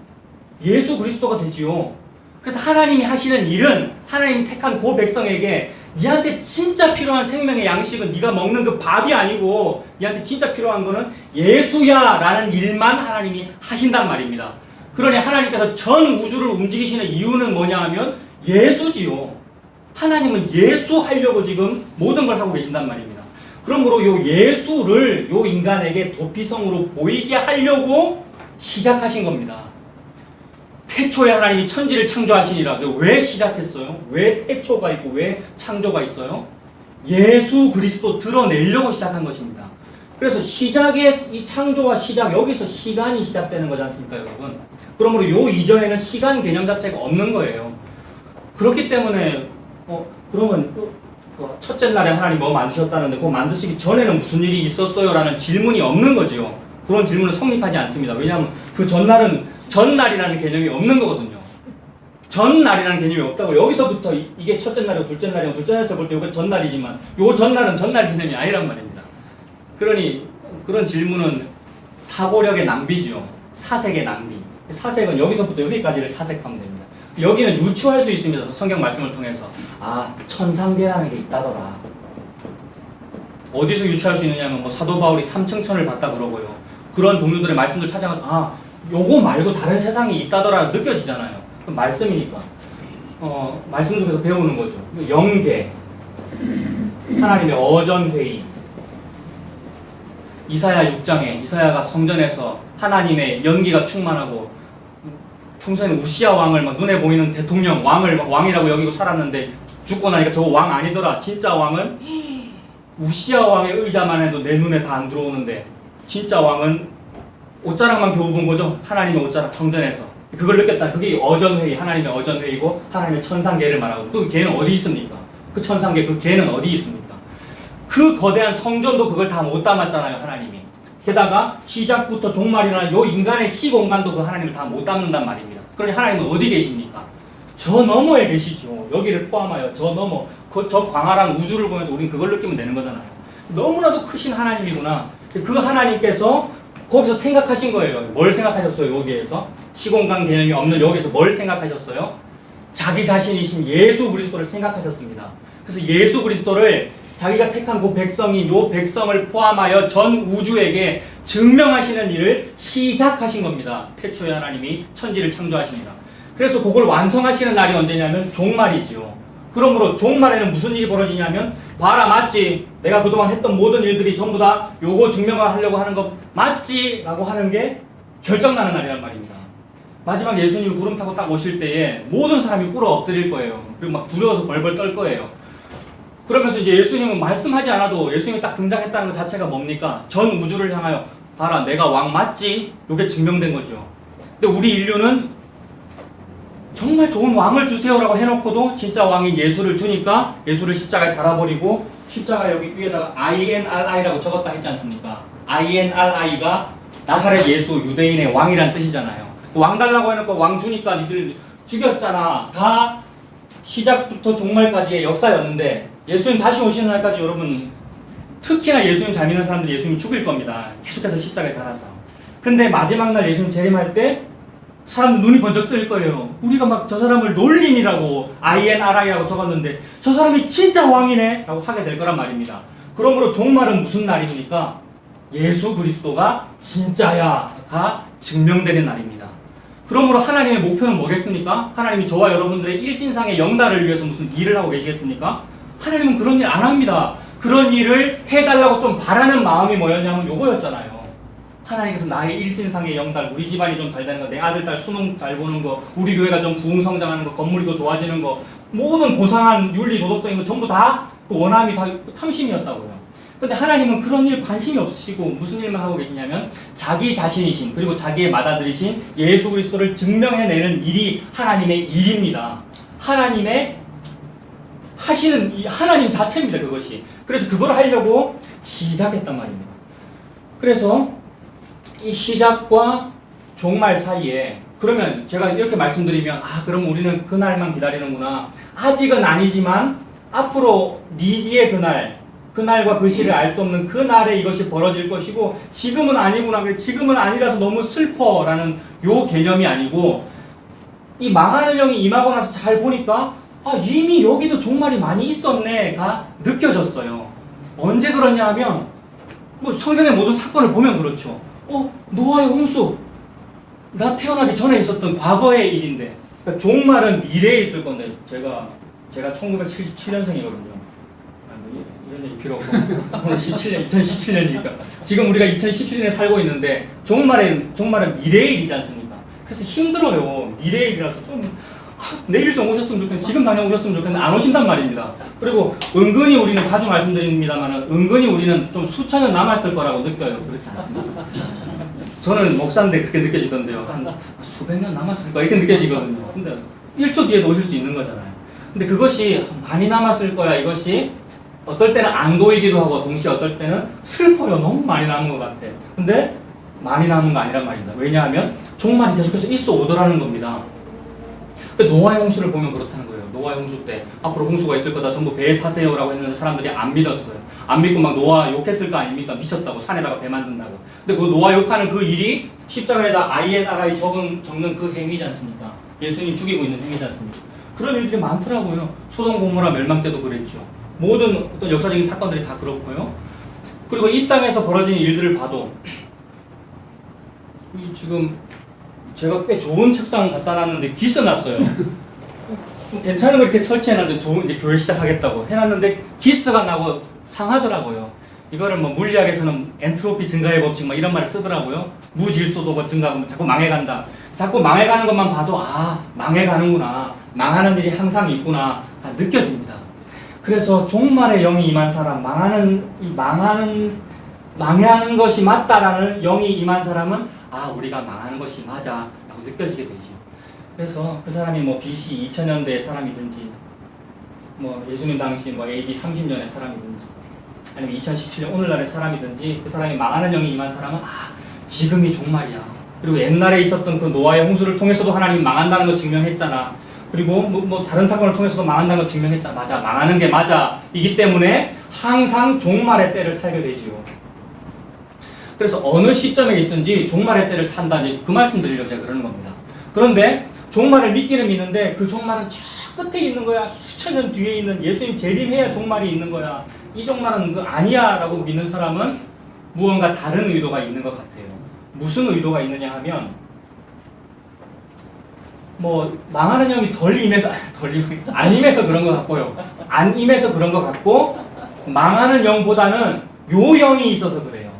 예수 그리스도가 되지요. 그래서 하나님이 하시는 일은 하나님 택한 그 백성에게 니한테 진짜 필요한 생명의 양식은 네가 먹는 그 밥이 아니고 니한테 진짜 필요한 거는 예수야 라는 일만 하나님이 하신단 말입니다. 그러니 하나님께서 전 우주를 움직이시는 이유는 뭐냐 하면 예수지요. 하나님은 예수 하려고 지금 모든 걸 하고 계신단 말입니다. 그러므로 요 예수를 요 인간에게 도피성으로 보이게 하려고 시작하신 겁니다. 태초에 하나님이 천지를 창조하시니라. 왜 시작했어요? 왜 태초가 있고 왜 창조가 있어요? 예수 그리스도 드러내려고 시작한 것입니다. 그래서 시작의 이 창조와 시작, 여기서 시간이 시작되는 거지 않습니까, 여러분? 그러므로 요 이전에는 시간 개념 자체가 없는 거예요. 그렇기 때문에 그러면 첫째 날에 하나님 뭐 만드셨다는데 그거 만드시기 전에는 무슨 일이 있었어요? 라는 질문이 없는 거죠. 그런 질문은 성립하지 않습니다. 왜냐하면 그 전날은 전날이라는 개념이 없는 거거든요. 전날이라는 개념이 없다고. 여기서부터 이게 첫째 날이고 둘째 날이고 둘째 날에서 볼 때 이게 전날이지만 요 전날은 전날 개념이 아니란 말입니다. 그러니 그런 질문은 사고력의 낭비죠. 사색의 낭비. 사색은 여기서부터 여기까지를 사색하면 됩니다. 여기는 유추할 수 있습니다. 성경 말씀을 통해서. 아, 천상계라는 게 있다더라. 어디서 유추할 수 있느냐면 사도 바울이 삼층천을 봤다 그러고요. 그런 종류들의 말씀들 찾아가서 요거 말고 다른 세상이 있다더라 느껴지잖아요. 그럼 말씀이니까. 말씀 속에서 배우는 거죠. 영계, 하나님의 어전회의, 이사야 6장에 이사야가 성전에서 하나님의 연기가 충만하고 평소에는 우시아 왕을 막 눈에 보이는 대통령, 왕을 막 왕이라고 여기고 살았는데 죽고 나니까 저거 왕 아니더라. 진짜 왕은 우시아 왕의 의자만 해도 내 눈에 다 안 들어오는데 진짜 왕은 옷자락만 겨우 본 거죠. 하나님의 옷자락 성전에서. 그걸 느꼈다. 그게 어전회의, 하나님의 어전회의고 하나님의 천상계를 말하고 또 걔는 어디 있습니까? 그 천상계, 그 걔는 어디 있습니까? 그 거대한 성전도 그걸 다 못 담았잖아요, 하나님이. 게다가 시작부터 종말이라는 요 인간의 시공간도 그 하나님을 다 못 담는단 말입니다. 그러니 하나님은 어디 계십니까? 저 너머에 계시죠. 여기를 포함하여 저 너머, 저 광활한 우주를 보면서 우리는 그걸 느끼면 되는 거잖아요. 너무나도 크신 하나님이구나. 그 하나님께서 거기서 생각하신 거예요. 뭘 생각하셨어요? 여기에서 시공간 개념이 없는 여기에서 뭘 생각하셨어요? 자기 자신이신 예수 그리스도를 생각하셨습니다. 그래서 예수 그리스도를 자기가 택한 그 백성이 요 백성을 포함하여 전 우주에게 증명하시는 일을 시작하신 겁니다. 태초에 하나님이 천지를 창조하십니다. 그래서 그걸 완성하시는 날이 언제냐면 종말이지요. 그러므로 종말에는 무슨 일이 벌어지냐면 봐라 맞지? 내가 그동안 했던 모든 일들이 전부 다 요거 증명하려고 하는 거 맞지? 라고 하는 게 결정나는 날이란 말입니다. 마지막 예수님이 구름 타고 딱 오실 때에 모든 사람이 꿇어 엎드릴 거예요. 그리고 막 두려워서 벌벌 떨 거예요. 그러면서 이제 예수님은 말씀하지 않아도 예수님이 딱 등장했다는 것 자체가 뭡니까? 전 우주를 향하여 봐라 내가 왕 맞지? 요게 증명된 거죠. 근데 우리 인류는 정말 좋은 왕을 주세요라고 해놓고도 진짜 왕인 예수를 주니까 예수를 십자가에 달아버리고 십자가 여기 위에다가 INRI라고 적었다 했지 않습니까? INRI가 나사렛 예수 유대인의 왕이란 뜻이잖아요. 왕 달라고 해놓고 왕 주니까 니들 죽였잖아. 다 시작부터 종말까지의 역사였는데 예수님 다시 오시는 날까지 여러분 특히나 예수님 잘 믿는 사람들이 예수님 죽일 겁니다. 계속해서 십자가에 달아서. 근데 마지막 날 예수님 재림할 때 사람 눈이 번쩍 뜰 거예요. 우리가 막 저 사람을 놀린이라고 INRI라고 적었는데 저 사람이 진짜 왕이네 라고 하게 될 거란 말입니다. 그러므로 종말은 무슨 날입니까? 예수 그리스도가 진짜야가 증명되는 날입니다. 그러므로 하나님의 목표는 뭐겠습니까? 하나님이 저와 여러분들의 일신상의 영달을 위해서 무슨 일을 하고 계시겠습니까? 하나님은 그런 일 안 합니다. 그런 일을 해달라고 좀 바라는 마음이 뭐였냐면 요거였잖아요. 하나님께서 나의 일신상의 영달, 우리 집안이 좀 잘 되는 거, 내 아들, 딸 수능 잘 보는 거, 우리 교회가 좀 부흥성장하는 거, 건물이 더 좋아지는 거, 모든 고상한 윤리, 도덕적인 거 전부 다 그 원함이 다 탐심이었다고요. 근데 하나님은 그런 일 관심이 없으시고 무슨 일만 하고 계시냐면 자기 자신이신 그리고 자기의 맏아들이신 예수 그리스도를 증명해내는 일이 하나님의 일입니다. 하나님의 하시는 이 하나님 자체입니다. 그것이. 그래서 그걸 하려고 시작했단 말입니다. 그래서 이 시작과 종말 사이에 그러면 제가 이렇게 말씀드리면 그럼 우리는 그날만 기다리는구나. 아직은 아니지만 앞으로 미지의 그날과 그 시를 알 수 없는 그날에 이것이 벌어질 것이고 지금은 아니구나. 지금은 아니라서 너무 슬퍼라는 요 개념이 아니고 이 망하는 영이 임하고 나서 잘 보니까 이미 여기도 종말이 많이 있었네가 느껴졌어요. 언제 그러냐 하면 뭐 성경의 모든 사건을 보면 그렇죠. 노아의 홍수 나 태어나기 전에 있었던 과거의 일인데 그러니까 종말은 미래에 있을 건데 제가 1977년생이거든요. 이런 얘기 필요 없고 오늘 2017년이니까 지금 우리가 2017년에 살고 있는데 종말은 미래의 일이지 않습니까? 그래서 힘들어요. 미래의 일이라서 좀 내일 좀 오셨으면 좋겠는데 지금 다녀오셨으면 좋겠는데 안 오신단 말입니다. 그리고 은근히 우리는 자주 말씀드립니다만 은근히 우리는 좀 수천 년 남았을 거라고 느껴요. 그렇지 않습니까? 저는 목사인데 그렇게 느껴지던데요. 한 수백 년 남았을 거야 이렇게 느껴지거든요. 근데 1초 뒤에도 오실 수 있는 거잖아요. 근데 그것이 많이 남았을 거야 이것이 어떨 때는 안도이기도 하고 동시에 어떨 때는 슬퍼요. 너무 많이 남은 것 같아. 근데 많이 남은 거 아니란 말입니다. 왜냐하면 종말이 계속해서 있어 오더라는 겁니다. 노아의 홍수를 보면 그렇다는 거예요. 노아의 홍수 때 앞으로 홍수가 있을 거다 전부 배에 타세요라고 했는데 사람들이 안 믿었어요. 안 믿고 막 노아 욕했을 거 아닙니까? 미쳤다고 산에다가 배 만든다고. 근데 그 노아 욕하는 그 일이 십자가에다 아이의 나라에 적는 그 행위지 않습니까? 예수님 죽이고 있는 행위지 않습니까? 그런 일들이 많더라고요. 소돔 고모라 멸망 때도 그랬죠. 모든 어떤 역사적인 사건들이 다 그렇고요. 그리고 이 땅에서 벌어진 일들을 봐도 지금 제가 꽤 좋은 책상 갖다 놨는데 기스 났어요. 좀 괜찮은 거 이렇게 설치해놨는데 좋은 이제 교회 시작하겠다고 해놨는데 기스가 나고 상하더라고요. 이거를 뭐 물리학에서는 엔트로피 증가의 법칙 막 이런 말을 쓰더라고요. 무질서도가 증가하면 자꾸 망해간다. 자꾸 망해가는 것만 봐도 망해가는구나. 망하는 일이 항상 있구나. 다 느껴집니다. 그래서 종말의 영이 임한 사람, 망해하는 것이 맞다라는 영이 임한 사람은 우리가 망하는 것이 맞아 라고 느껴지게 되죠. 그래서 그 사람이 뭐 BC 2000년대의 사람이든지 뭐 예수님 당시 뭐 AD 30년의 사람이든지 아니면 2017년 오늘날의 사람이든지 그 사람이 망하는 영이 임한 사람은 지금이 종말이야. 그리고 옛날에 있었던 그 노아의 홍수를 통해서도 하나님이 망한다는 거 증명했잖아. 그리고 뭐 다른 사건을 통해서도 망한다는 거 증명했잖아. 맞아. 망하는 게 맞아. 이기 때문에 항상 종말의 때를 살게 되지요. 그래서 어느 시점에 있든지 종말의 때를 산다. 그 말씀 드리려고 제가 그러는 겁니다. 그런데 종말을 믿기는 믿는데 그 종말은 저 끝에 있는 거야. 수천 년 뒤에 있는 예수님 재림해야 종말이 있는 거야. 이 종말은 아니야 라고 믿는 사람은 무언가 다른 의도가 있는 것 같아요. 무슨 의도가 있느냐 하면 뭐 망하는 영이 안 임해서 그런 것 같고요. 안 임해서 그런 것 같고 망하는 영보다는 요 영이 있어서 그래요.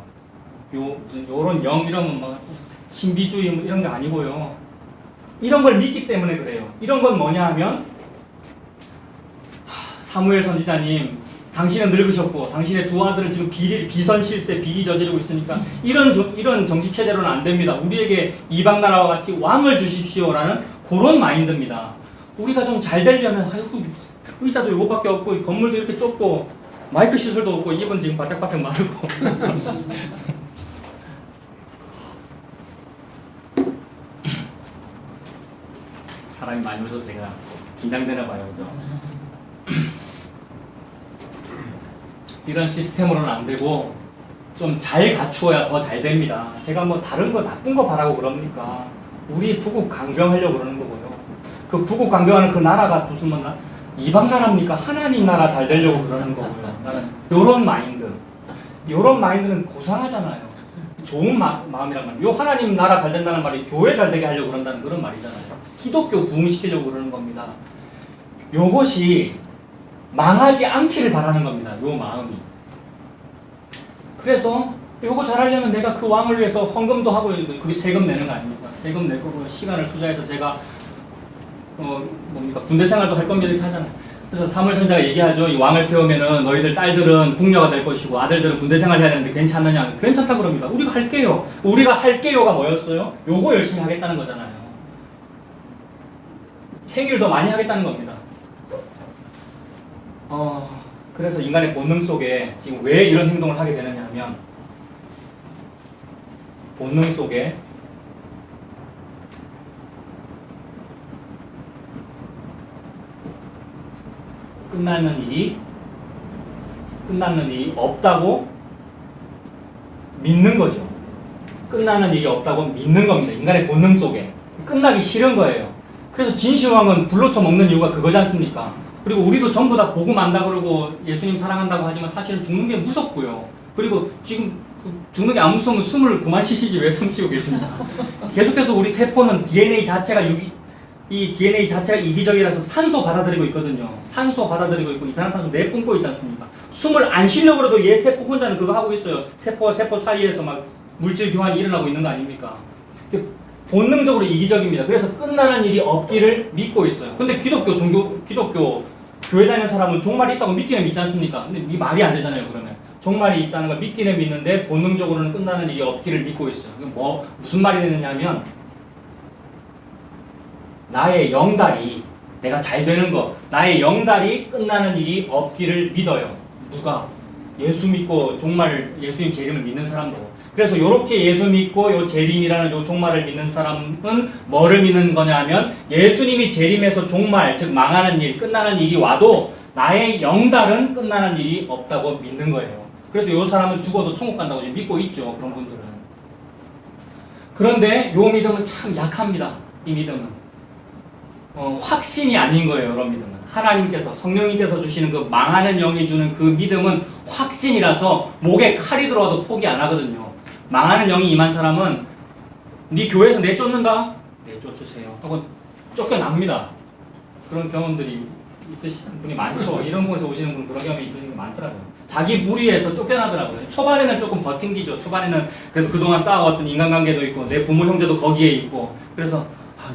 요런 영 이러면 막 신비주의 이런 게 아니고요. 이런 걸 믿기 때문에 그래요. 이런 건 뭐냐 하면 사무엘 선지자님 당신은 늙으셨고 당신의 두 아들은 지금 비선 실세 비리 저지르고 있으니까 이런 정치 체제로는 안 됩니다. 우리에게 이방 나라와 같이 왕을 주십시오라는 그런 마인드입니다. 우리가 좀 잘 되려면 의자도 이거밖에 없고 건물도 이렇게 좁고 마이크 시설도 없고 입은 지금 바짝바짝 마르고 사람이 많이 오셔서 제가 긴장되나 봐요. 그죠? 이런 시스템으로는 안 되고 좀 잘 갖추어야 더 잘 됩니다. 제가 뭐 다른 거 나쁜 거 바라고 그럽니까? 우리 부국 강병하려고 그러는 거고요. 그 부국 강병하는 그 나라가 무슨 이방 나라입니까? 하나님 나라 잘 되려고 그러는 거고요. 나는 요런 마인드. 이런 마인드는 고상하잖아요. 좋은 마음이란 말이에요. 요 하나님 나라 잘 된다는 말이 교회 잘 되게 하려고 그런다는 그런 말이잖아요. 기독교 부흥시키려고 그러는 겁니다. 요것이 망하지 않기를 바라는 겁니다. 요 마음이. 그래서 요거 잘하려면 내가 그 왕을 위해서 헌금도 하고 그게 세금 내는 거 아닙니까? 세금 낼 거고 시간을 투자해서 제가 군대 생활도 할 겁니다 이렇게 하잖아요. 그래서 사무엘 선지자가 얘기하죠. 이 왕을 세우면은 너희들 딸들은 궁녀가 될 것이고 아들들은 군대 생활 해야 되는데 괜찮느냐? 괜찮다 그럽니다. 우리가 할게요. 우리가 할게요가 뭐였어요? 요거 열심히 하겠다는 거잖아요. 행위를 더 많이 하겠다는 겁니다. 그래서 인간의 본능 속에 지금 왜 이런 행동을 하게 되느냐 하면 본능 속에 끝나는 일이 없다고 믿는 거죠. 끝나는 일이 없다고 믿는 겁니다. 인간의 본능 속에. 끝나기 싫은 거예요. 그래서 진시황은 불로쳐 먹는 이유가 그거지 않습니까? 그리고 우리도 전부 다 복음 안다 그러고 예수님 사랑한다고 하지만 사실은 죽는 게 무섭고요. 그리고 지금 죽는 게 안 무서우면 숨을 그만 쉬시지 왜 숨 쉬고 계십니까? 계속해서 우리 세포는 DNA 자체가 이기적이라서 산소 받아들이고 있거든요. 산소 받아들이고 있고 이산화탄소 내뿜고 있지 않습니까? 숨을 안 쉬려고 해도 얘 세포 혼자는 그거 하고 있어요. 세포와 세포 사이에서 막 물질 교환이 일어나고 있는 거 아닙니까? 본능적으로 이기적입니다. 그래서 끝나는 일이 없기를 믿고 있어요. 근데 기독교 교회 다니는 사람은 종말이 있다고 믿기는 믿지 않습니까? 근데 이 말이 안 되잖아요, 그러면. 종말이 있다는 걸 믿기는 믿는데 본능적으로는 끝나는 일이 없기를 믿고 있어요. 무슨 말이 되느냐면 나의 영달이 내가 잘 되는 거, 나의 영달이 끝나는 일이 없기를 믿어요. 누가? 예수 믿고 종말 예수님 재림을 믿는 사람도. 그래서 요렇게 예수 믿고 요 재림이라는 요 종말을 믿는 사람은 뭐를 믿는 거냐 하면 예수님이 재림해서 종말, 즉 망하는 일, 끝나는 일이 와도 나의 영달은 끝나는 일이 없다고 믿는 거예요. 그래서 요 사람은 죽어도 천국 간다고 믿고 있죠. 그런 분들은. 그런데 요 믿음은 참 약합니다. 이 믿음은. 확신이 아닌 거예요. 이런 믿음은. 하나님께서 성령님께서 주시는 그 망하는 영이 주는 그 믿음은 확신이라서 목에 칼이 들어와도 포기 안 하거든요. 망하는 영이 임한 사람은 네 교회에서 내쫓는다? 내쫓으세요 하고 쫓겨납니다. 그런 경험들이 있으시는 분이 많죠. 이런 곳에서 오시는 분 그런 경험이 있으시는 분 많더라고요. 자기 무리에서 쫓겨나더라고요. 초반에는 조금 버틴기죠. 초반에는 그래도 그동안 쌓아왔던 인간관계도 있고 내 부모 형제도 거기에 있고 그래서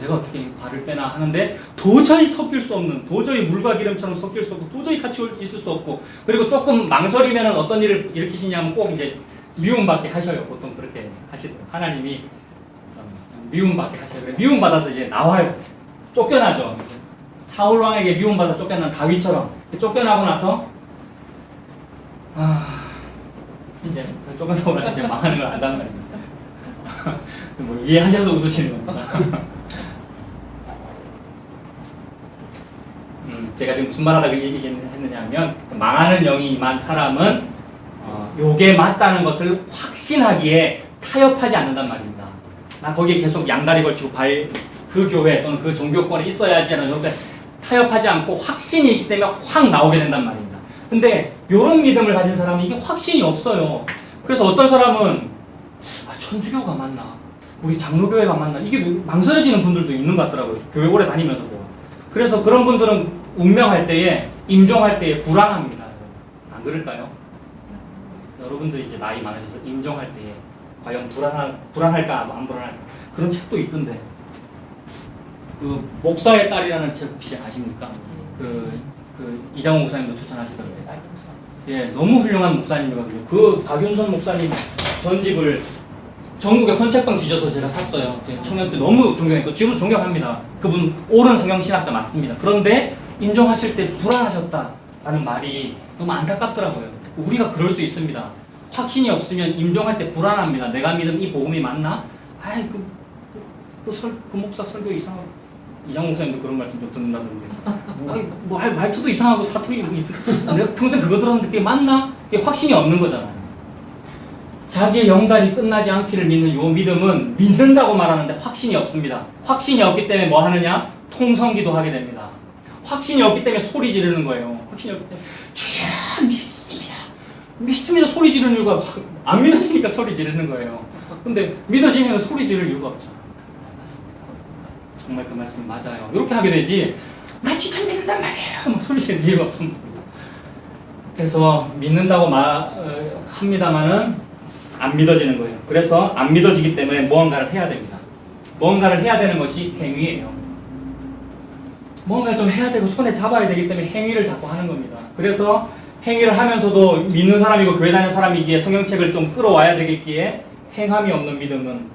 내가 어떻게 발을 빼나 하는데 도저히 섞일 수 없는, 도저히 물과 기름처럼 섞일 수 없고 도저히 같이 있을 수 없고 그리고 조금 망설이면 어떤 일을 일으키시냐면 꼭 이제 미움받게 하셔요. 보통 그렇게 하시더라고요. 하나님이 미움받게 하셔요. 미움받아서 이제 나와요. 쫓겨나죠. 사울 왕에게 미움받아 쫓겨난 다윗처럼 쫓겨나고 나서 이제 쫓겨나고 나서 이제 망하는 걸 안다는 말입니다. 뭐 이해하셔서 웃으시는 겁니다. 제가 지금 무슨 말하다가 얘기했느냐 하면 망하는 영이 임한 사람은 요게 맞다는 것을 확신하기에 타협하지 않는단 말입니다. 나 거기에 계속 양다리 걸치고 그 교회 또는 그 종교권에 있어야지 하는 이렇게 타협하지 않고 확신이 있기 때문에 확 나오게 된단 말입니다. 근데 요런 믿음을 가진 사람은 이게 확신이 없어요. 그래서 어떤 사람은 천주교가 맞나? 우리 장로교회가 맞나? 이게 망설여지는 분들도 있는 것 같더라고요. 교회 오래 다니면서도. 그래서 그런 분들은 운명할 때에, 임종할 때에 불안합니다. 안 그럴까요? 여러분들 이제 나이 많으셔서 임종할 때에 과연 불안할까 안 불안할까 그런 책도 있던데 그 목사의 딸이라는 책 혹시 아십니까? 그 이장호 목사님도 추천하시던데 예, 너무 훌륭한 목사님이거든요. 그 박윤선 목사님 전집을 전국에 헌책방 뒤져서 제가 샀어요. 청년 때 너무 존경했고 지금도 존경합니다. 그분 옳은 성경 신학자 맞습니다. 그런데 임종하실 때 불안하셨다라는 말이 너무 안타깝더라고요. 우리가 그럴 수 있습니다. 확신이 없으면 임종할 때 불안합니다. 내가 믿은 이 복음이 맞나? 그 목사 설교 이상하고 이장 목사님도 그런 말씀 좀 듣는다던데 말투도 이상하고 사투리 내가 평생 그거 들었는데 그게 맞나? 그게 확신이 없는 거잖아요. 자기의 영달이 끝나지 않기를 믿는 요 믿음은 믿는다고 말하는데 확신이 없습니다. 확신이 없기 때문에 뭐 하느냐? 통성기도 하게 됩니다. 확신이 없기 때문에 소리 지르는 거예요. 확신이 없기 때문에 주여 믿습니다. 믿습니다 소리 지르는 이유가 안 믿어지니까 소리 지르는 거예요. 근데 믿어지면 소리 지를 이유가 없죠. 맞습니다. 정말 그 말씀 맞아요. 이렇게 하게 되지 나 진짜 믿는단 말이에요 막 소리 지를 이유가 없습니다. 그래서 믿는다고 합니다만은 안 믿어지는 거예요. 그래서 안 믿어지기 때문에 무언가를 해야 됩니다. 무언가를 해야 되는 것이 행위예요. 뭔가를 좀 해야 되고 손에 잡아야 되기 때문에 행위를 자꾸 하는 겁니다. 그래서 행위를 하면서도 믿는 사람이고 교회 다니는 사람이기에 성경책을 좀 끌어와야 되겠기에 행함이 없는 믿음은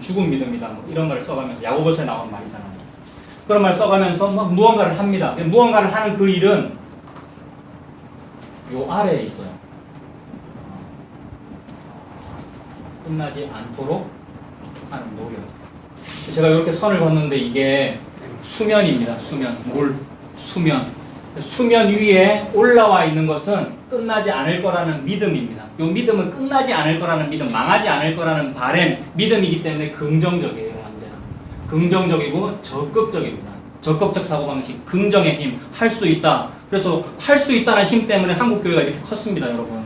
죽은 믿음이다. 뭐 이런 말을 써가면서 야고보서에 나오는 말이잖아요. 그런 말을 써가면서 막 무언가를 합니다. 무언가를 하는 그 일은 요 아래에 있어요. 끝나지 않도록 하는 노력. 제가 이렇게 선을 걷는데 이게 수면입니다. 수면 위에 올라와 있는 것은 끝나지 않을 거라는 믿음입니다. 이 믿음은 끝나지 않을 거라는 믿음, 망하지 않을 거라는 바램, 믿음이기 때문에 긍정적이에요. 완전 긍정적이고 적극적입니다. 적극적 사고방식, 긍정의 힘, 할 수 있다. 그래서 할 수 있다는 힘 때문에 한국교회가 이렇게 컸습니다. 여러분,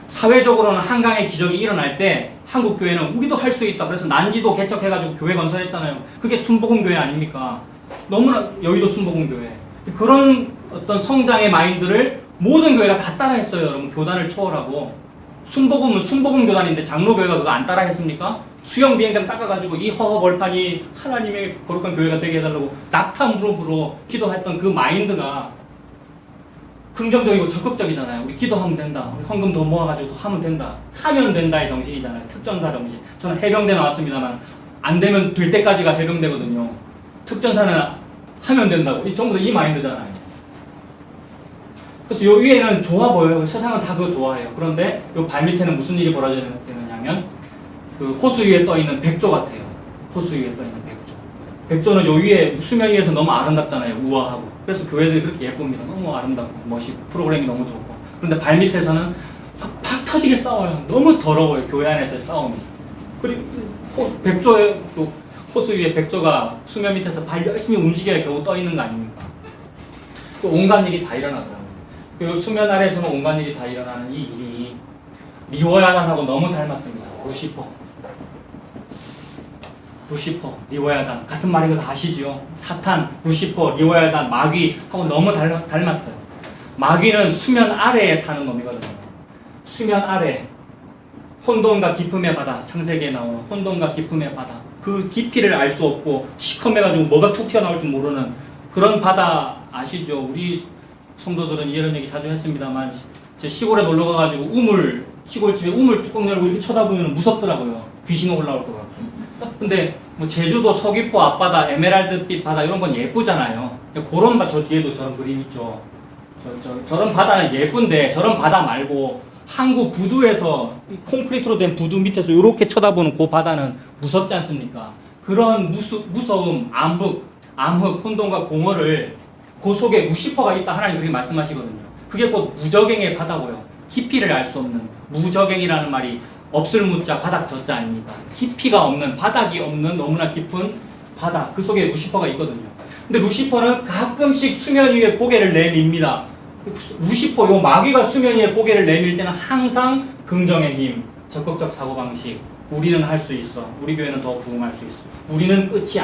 사회적으로는 한강의 기적이 일어날 때 한국교회는 우리도 할 수 있다. 그래서 난지도 개척해가지고 교회 건설했잖아요. 그게 순복음교회 아닙니까? 너무나 여의도 순복음교회. 그런 어떤 성장의 마인드를 모든 교회가 다 따라했어요. 여러분, 교단을 초월하고. 순복음은 순복음 교단인데 장로교회가 그거 안 따라했습니까? 수영 비행장 닦아가지고 이 허허벌판이 하나님의 거룩한 교회가 되게 해달라고 낙타 무릎으로 기도했던 그 마인드가 긍정적이고 적극적이잖아요. 우리 기도하면 된다. 우리 헌금 더 모아가지고 하면 된다. 하면 된다의 정신이잖아요. 특전사 정신. 저는 해병대 나왔습니다만 안 되면 될 때까지가 해병대거든요. 특전사는 하면 된다고. 전부 다 이 마인드잖아요. 그래서 요 위에는 좋아 보여요. 세상은 다 그거 좋아해요. 그런데 요 발밑에는 무슨 일이 벌어지느냐면 그 호수 위에 떠 있는 백조 같아요. 호수 위에 떠 있는 백조. 백조는 요 위에 수면 위에서 너무 아름답잖아요. 우아하고. 그래서 교회들이 그렇게 예쁩니다. 너무 아름답고 멋있고 프로그램이 너무 좋고. 그런데 발밑에서는 팍 터지게 싸워요. 너무 더러워요. 교회 안에서의 싸움이. 그리고 백조의 또 호수 위에 백조가 수면 밑에서 발 열심히 움직여야 겨우 떠 있는 거 아닙니까? 또 온갖 일이 다 일어나더라고요. 그 수면 아래에서는 온갖 일이 다 일어나는 이 일이 리워야단하고 너무 닮았습니다. 루시퍼, 리워야단 같은 말인 거 다 아시죠? 사탄, 루시퍼, 리워야단, 마귀하고 너무 닮았어요. 마귀는 수면 아래에 사는 놈이거든요. 수면 아래, 혼돈과 기쁨의 바다, 창세기에 나오는 혼돈과 기쁨의 바다. 그 깊이를 알 수 없고 시커매가지고 뭐가 툭 튀어나올 줄 모르는 그런 바다 아시죠? 우리 성도들은 이런 얘기 자주 했습니다만 제 시골에 놀러 가가지고 시골집에 우물 뚜껑 열고 이렇게 쳐다보면 무섭더라고요. 귀신 올라올 것 같고. 근데 뭐 제주도 서귀포 앞바다, 에메랄드빛 바다 이런 건 예쁘잖아요. 그런 저 뒤에도 저런 그림 있죠. 저런 바다는 예쁜데 저런 바다 말고 항구 부두에서 콘크리트로 된 부두 밑에서 이렇게 쳐다보는 그 바다는 무섭지 않습니까? 그런 무서움, 암흑, 혼돈과 공허를 그 속에 루시퍼가 있다 하나님 그렇게 말씀하시거든요. 그게 곧 무적행의 바다고요. 깊이를 알 수 없는 무적행이라는 말이 없을 무자 바닥 저자 아닙니까? 깊이가 없는 바닥이 없는 너무나 깊은 바다 그 속에 루시퍼가 있거든요. 근데 루시퍼는 가끔씩 수면 위에 고개를 내밉니다. 루시퍼 요 마귀가 수면 위에 고개를 내밀 때는 항상 긍정의 힘, 적극적 사고방식 우리는 할 수 있어. 우리 교회는 더 부흥할 수 있어. 우리는 끝이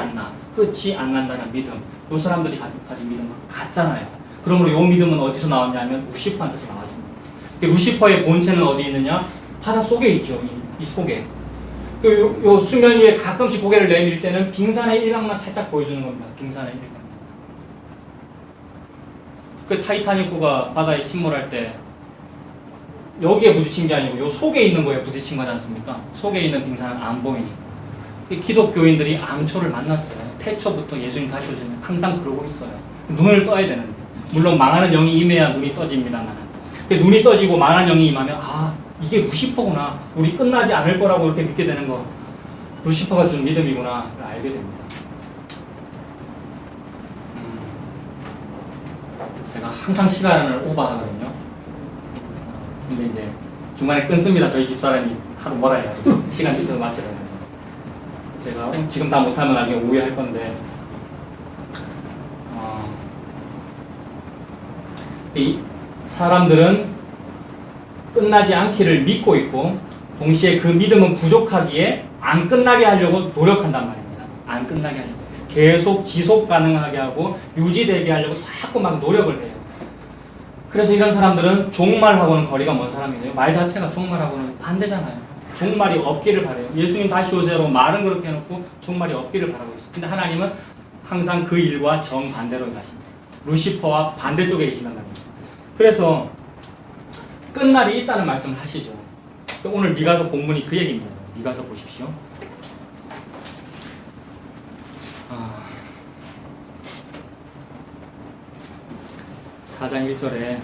안 난다는 믿음. 요 사람들이 가진 믿음은 같잖아요. 그러므로 요 믿음은 어디서 나왔냐면 루시퍼한테서 나왔습니다. 루시퍼의 본체는 어디 있느냐? 바다 속에 있죠. 이 속에. 요 수면 위에 가끔씩 고개를 내밀 때는 빙산의 일각만 살짝 보여주는 겁니다. 빙산의 일각. 그 타이타닉호가 바다에 침몰할 때 여기에 부딪힌 게 아니고 요 속에 있는 거에 부딪힌 거지 않습니까? 속에 있는 빙산은 안 보이니까. 기독교인들이 암초를 만났어요. 태초부터 예수님 다시 오시면 항상 그러고 있어요. 눈을 떠야 되는데. 물론 망하는 영이 임해야 눈이 떠집니다만. 눈이 떠지고 망하는 영이 임하면 이게 루시퍼구나. 우리 끝나지 않을 거라고 이렇게 믿게 되는 거. 루시퍼가 준 믿음이구나. 알게 됩니다. 제가 항상 시간을 오버하거든요. 근데 이제 중간에 끊습니다. 저희 집사람이 하루 뭐라 해가지고 시간 지켜서 맞추라고 해서 제가 지금 다 못하면 나중에 오해할 건데 이 사람들은 끝나지 않기를 믿고 있고 동시에 그 믿음은 부족하기에 안 끝나게 하려고 노력한단 말입니다. 안 끝나게 하려고. 계속 지속 가능하게 하고 유지되게 하려고 자꾸 막 노력을 해요. 그래서 이런 사람들은 종말하고는 거리가 먼 사람이에요. 말 자체가 종말하고는 반대잖아요. 종말이 없기를 바래요. 예수님 다시 오세요라고 말은 그렇게 해놓고 종말이 없기를 바라고 있어요. 근데 하나님은 항상 그 일과 정반대로 일하십니다. 루시퍼와 반대쪽에 계신단 말입니다. 그래서 끝날이 있다는 말씀을 하시죠. 오늘 미가서 본문이 그 얘기입니다. 미가서 보십시오. 4장 1절에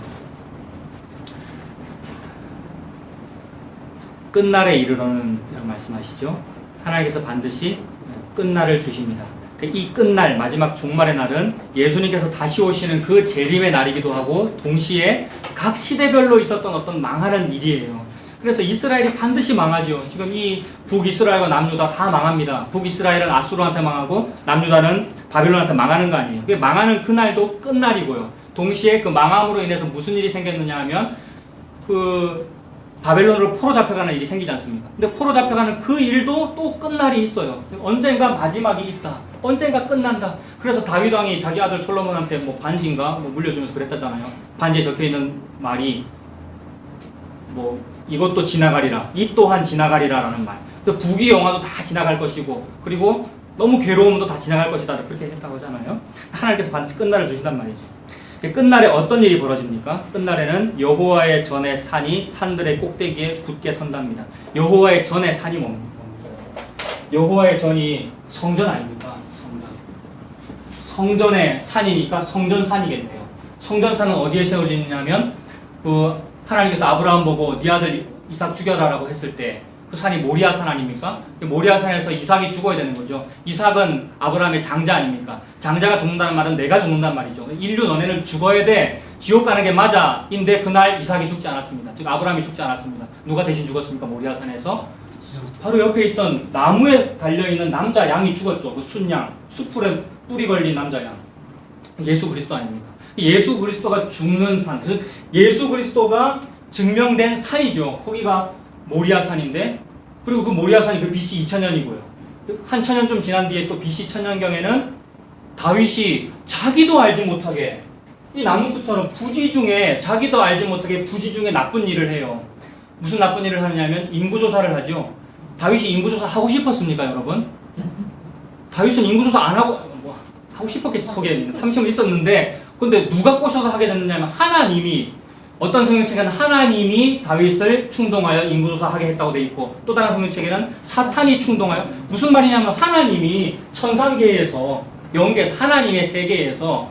끝날에 이르러는 이런 말씀하시죠. 하나님께서 반드시 끝날을 주십니다. 이 끝날, 마지막 종말의 날은 예수님께서 다시 오시는 그 재림의 날이기도 하고 동시에 각 시대별로 있었던 어떤 망하는 일이에요. 그래서 이스라엘이 반드시 망하죠. 지금 이 북이스라엘과 남유다 다 망합니다. 북이스라엘은 아수르한테 망하고 남유다는 바빌론한테 망하는 거 아니에요. 망하는 그날도 끝날이고요. 동시에 그 망함으로 인해서 무슨 일이 생겼느냐 하면 그 바벨론으로 포로 잡혀가는 일이 생기지 않습니까? 근데 포로 잡혀가는 그 일도 또 끝날이 있어요. 언젠가 마지막이 있다. 언젠가 끝난다. 그래서 다윗 왕이 자기 아들 솔로몬한테 뭐 반지인가 뭐 물려주면서 그랬다잖아요. 반지에 적혀 있는 말이 뭐 이것도 지나가리라, 이 또한 지나가리라라는 말. 그 부귀 영화도 다 지나갈 것이고, 그리고 너무 괴로움도 다 지나갈 것이다. 그렇게 했다고 하잖아요. 하나님께서 반드시 끝날을 주신단 말이죠. 끝날에 어떤 일이 벌어집니까? 끝날에는 여호와의 전의 산이 산들의 꼭대기에 굳게 선답니다. 여호와의 전의 산이 뭡니까? 여호와의 전이 성전 아닙니까? 성전. 성전의 산이니까 성전산이겠네요. 성전산은 어디에 세워지냐면 그 하나님께서 아브라함 보고 네 아들 이삭 죽여라라고 했을 때 그 산이 모리아산 아닙니까? 모리아산에서 이삭이 죽어야 되는 거죠. 이삭은 아브라함의 장자 아닙니까? 장자가 죽는다는 말은 내가 죽는단 말이죠. 인류 너네는 죽어야 돼. 지옥 가는 게 맞아. 인데 그날 이삭이 죽지 않았습니다. 즉 아브라함이 죽지 않았습니다. 누가 대신 죽었습니까? 모리아산에서? 바로 옆에 있던 나무에 달려있는 남자 양이 죽었죠. 그 순양, 수풀에 뿌리 걸린 남자 양. 예수 그리스도 아닙니까? 예수 그리스도가 죽는 산, 즉 예수 그리스도가 증명된 산이죠. 거기가 모리아산인데, 그리고 그 모리아산이 그 BC 2000년이고요. 한 천년 좀 지난 뒤에 또 BC 1000년경에는 다윗이 자기도 알지 못하게 이 나무꾼처럼 부지 중에 자기도 알지 못하게 부지 중에 나쁜 일을 해요. 무슨 나쁜 일을 하느냐면 인구조사를 하죠. 다윗이 인구조사 하고 싶었습니까, 여러분? 다윗은 인구조사 안 하고 하고 싶었겠지, 속에 탐심은 있었는데, 근데 누가 꼬셔서 하게 됐느냐면 하나님이, 어떤 성경책에는 하나님이 다윗을 충동하여 인구조사하게 했다고 돼 있고, 또 다른 성경책에는 사탄이 충동하여, 무슨 말이냐면 하나님이 천상계에서, 영계에서, 하나님의 세계에서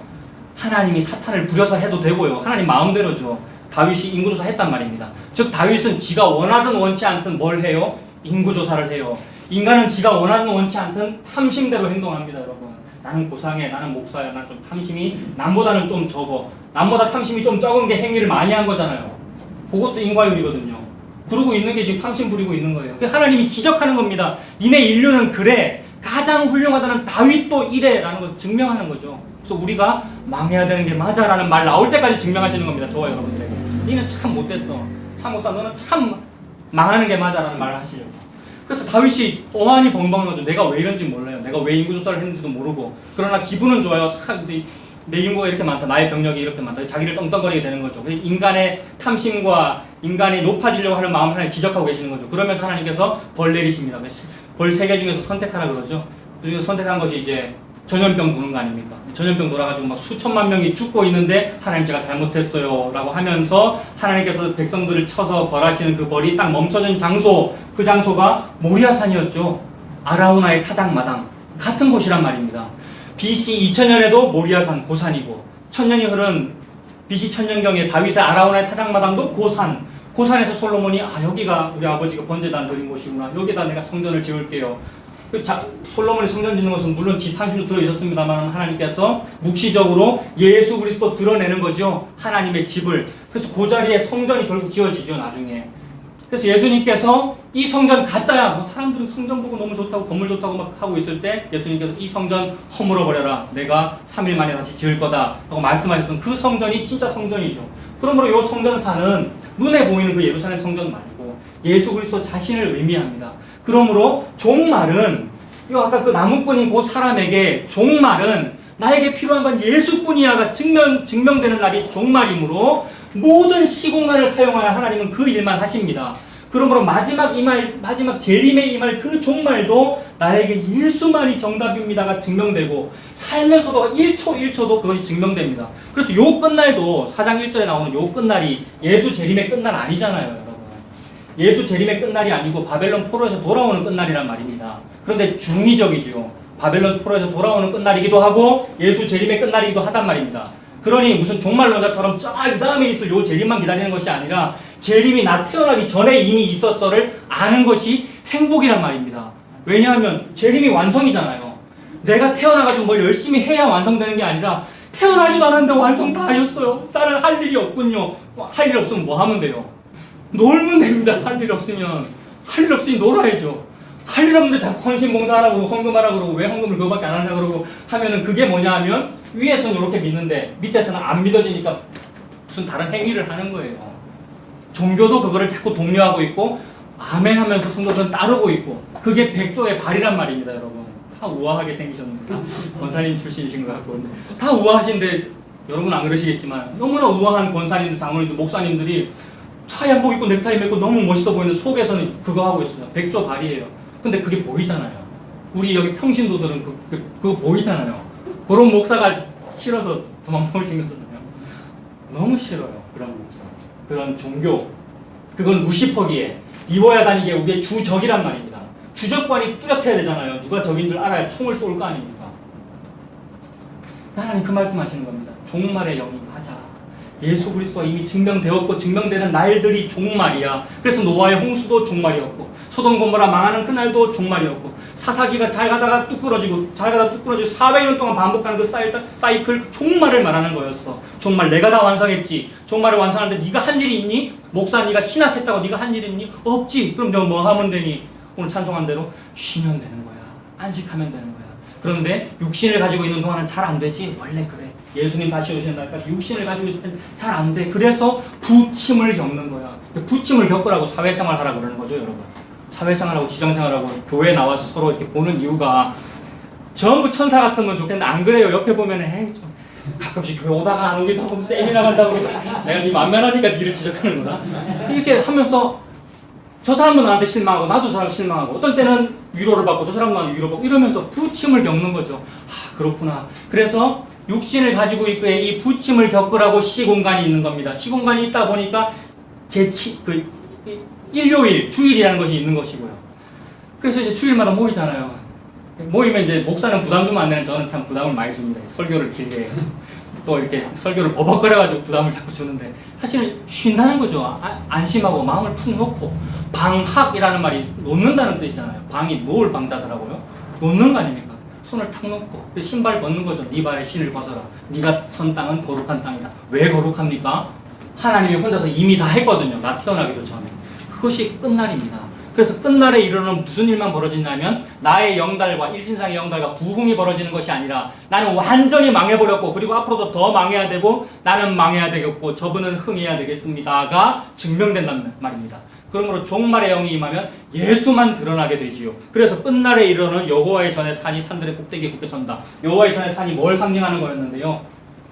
하나님이 사탄을 부려서 해도 되고요. 하나님 마음대로죠. 다윗이 인구조사 했단 말입니다. 즉 다윗은 지가 원하든 원치 않든 뭘 해요? 인구조사를 해요. 인간은 지가 원하든 원치 않든 탐심대로 행동합니다, 여러분. 나는 고상해, 나는 목사야, 난 좀 탐심이 남보다는 좀 적어. 남보다 탐심이 좀 적은 게 행위를 많이 한 거잖아요. 그것도 인과율이거든요. 그러고 있는 게 지금 탐심 부리고 있는 거예요. 하나님이 지적하는 겁니다. 니네 인류는 그래. 가장 훌륭하다는 다윗도 이래. 라는 걸 증명하는 거죠. 그래서 우리가 망해야 되는 게 맞아. 라는 말 나올 때까지 증명하시는 겁니다. 저와 여러분들에게. 니는 참 못됐어. 참 목사, 너는 참 망하는 게 맞아. 라는 말을 하시려고. 그래서 다윗이 어안이 벙벙한 거죠. 내가 왜 이런지 몰라요. 내가 왜 인구조사를 했는지도 모르고. 그러나 기분은 좋아요. 내 인구가 이렇게 많다. 나의 병력이 이렇게 많다. 자기를 떵떵거리게 되는 거죠. 인간의 탐심과 인간이 높아지려고 하는 마음을 하나님 지적하고 계시는 거죠. 그러면서 하나님께서 벌 내리십니다. 벌 3개 중에서 선택하라 그러죠. 그 중에서 선택한 것이 이제 전염병 도는 거 아닙니까? 전염병 돌아가지고 막 수천만 명이 죽고 있는데 하나님 제가 잘못했어요 라고 하면서 하나님께서 백성들을 쳐서 벌하시는 그 벌이 딱 멈춰진 장소, 그 장소가 모리아산이었죠. 아라우나의 타작마당 같은 곳이란 말입니다. BC 2000년에도 모리아산 고산이고, 1000년이 흐른 BC 1000년경에 다윗의 아라우나의 타작마당도 고산, 고산에서 솔로몬이 여기가 우리 아버지가 번제단 드린 곳이구나, 여기다 내가 성전을 지을게요. 솔로몬이 성전 짓는 것은 물론 지 탐심도 들어있었습니다만 하나님께서 묵시적으로 예수 그리스도 드러내는 거죠. 하나님의 집을. 그래서 그 자리에 성전이 결국 지어지죠, 나중에. 그래서 예수님께서 이 성전 가짜야. 뭐 사람들은 성전 보고 너무 좋다고, 건물 좋다고 막 하고 있을 때 예수님께서 이 성전 허물어 버려라. 내가 3일 만에 다시 지을 거다. 라고 말씀하셨던 그 성전이 진짜 성전이죠. 그러므로 이 성전산은 눈에 보이는 그 예루살렘 성전 말고 예수 그리스도 자신을 의미합니다. 그러므로 종말은 이 아까 그 나무꾼인 그 사람에게 종말은 나에게 필요한 건 예수뿐이야가 증명되는 날이 종말이므로 모든 시공간을 사용하여 하나님은 그 일만 하십니다. 그러므로 마지막 재림의 이 말 그 종말도 나에게 예수만이 정답입니다가 증명되고 살면서도 1초 그것이 증명됩니다. 그래서 요 끝날도 4장 1절에 나오는 요 끝날이 예수 재림의 끝날 아니잖아요, 여러분. 예수 재림의 끝날이 아니고 바벨론 포로에서 돌아오는 끝날이란 말입니다. 그런데 중의적이죠. 바벨론 포로에서 돌아오는 끝날이기도 하고 예수 재림의 끝날이기도 하단 말입니다. 그러니 무슨 종말론자처럼 이 다음에 있을 요 재림만 기다리는 것이 아니라 재림이 나 태어나기 전에 이미 있었어를 아는 것이 행복이란 말입니다. 왜냐하면 재림이 완성이잖아요. 내가 태어나가지고 뭘 열심히 해야 완성되는 게 아니라 태어나지도 않았는데 완성 다 하셨어요. 다른 할 일이 없군요. 할 일 없으면 뭐 하면 돼요? 놀면 됩니다. 할 일 없으면. 할 일 없으니 놀아야죠. 할 일 없는데 자꾸 헌신봉사하라고 헌금하라고 그러고 왜 헌금을 그거밖에 안 하냐고 그러고 하면은 그게 뭐냐 하면 위에서는 이렇게 믿는데 밑에서는 안 믿어지니까 무슨 다른 행위를 하는 거예요. 종교도 그거를 자꾸 독려하고 있고 아멘 하면서 성도들은 따르고 있고 그게 백조의 발이란 말입니다, 여러분. 다 우아하게 생기셨는데 권사님 출신이신 것 같고 다 우아하신데 여러분 안 그러시겠지만 너무나 우아한 권사님들, 장로님들, 목사님들이 하얀복 입고 넥타이 메고 너무 멋있어 보이는데 속에서는 그거 하고 있습니다. 백조 발이에요. 근데 그게 보이잖아요. 우리 여기 평신도들은 그거 보이잖아요. 그런 목사가 싫어서 도망나오신 거잖아요. 너무 싫어요. 그런 목사. 그런 종교. 그건 무시퍼기에 입어야 다니게 우리의 주적이란 말입니다. 주적관이 뚜렷해야 되잖아요. 누가 적인 줄 알아야 총을 쏠 거 아닙니까? 하나님 그 말씀하시는 겁니다. 종말의 영이 맞아. 예수 그리스도가 이미 증명되었고 증명되는 날들이 종말이야. 그래서 노아의 홍수도 종말이었고 소돔 고모라 망하는 그날도 종말이었고 사사기가 잘 가다가 뚝 끊어지고 400년 동안 반복하는 그 사이클 종말을 말하는 거였어. 종말 내가 다 완성했지. 종말을 완성하는데 네가 한 일이 있니? 목사 네가 신학했다고 네가 한 일이 있니? 없지. 그럼 너 뭐 하면 되니? 오늘 찬송한 대로 쉬면 되는 거야. 안식하면 되는 거야. 그런데 육신을 가지고 있는 동안은 잘 안 되지. 원래 그래. 예수님 다시 오시는 날까지 육신을 가지고 있을 땐 잘 안 돼. 그래서 부침을 겪는 거야. 부침을 겪으라고 사회생활 하라고 그러는 거죠, 여러분. 사회생활하고 지정생활하고 교회에 나와서 서로 이렇게 보는 이유가 전부 천사 같으면 좋겠는데 안 그래요. 옆에 보면 에이 좀 가끔씩 교회 오다가 안 오기도 하고 세미나 간다고 그러고 내가 네 만면하니까 니를 지적하는 거다. 이렇게 하면서 저 사람도 나한테 실망하고 나도 저 사람 실망하고 어떨 때는 위로를 받고 저 사람도 나한테 위로받고 이러면서 부침을 겪는 거죠. 그렇구나. 그래서 육신을 가지고 있기에 이 부침을 겪으라고 시공간이 있는 겁니다. 시공간이 있다 보니까 일요일, 주일이라는 것이 있는 것이고요. 그래서 이제 주일마다 모이잖아요. 모이면 이제 목사는 부담 주면 안 되는 저는 참 부담을 많이 줍니다. 설교를 길게 해요. 또 이렇게 설교를 버벅거려가지고 부담을 자꾸 주는데 사실은 쉰다는 거죠. 안심하고 마음을 푹 놓고 방학이라는 말이 놓는다는 뜻이잖아요. 방이 놓을 방자더라고요. 놓는 거 아닙니까? 손을 탁 놓고 신발 벗는 거죠. 네 발에 신을 벗어라. 네가 선 땅은 거룩한 땅이다. 왜 거룩합니까? 하나님이 혼자서 이미 다 했거든요. 나 태어나기도 전에. 그것이 끝날입니다. 그래서 끝날에 이르는 무슨 일만 벌어지냐면 나의 영달과 일신상의 영달과 부흥이 벌어지는 것이 아니라 나는 완전히 망해버렸고 그리고 앞으로도 더 망해야 되고 나는 망해야 되겠고 저분은 흥해야 되겠습니다가 증명된단 말입니다. 그러므로 종말의 영이 임하면 예수만 드러나게 되지요. 그래서 끝날에 이르는 여호와의 전에 산이 산들의 꼭대기에 굳게 선다. 여호와의 전에 산이 뭘 상징하는 거였는데요?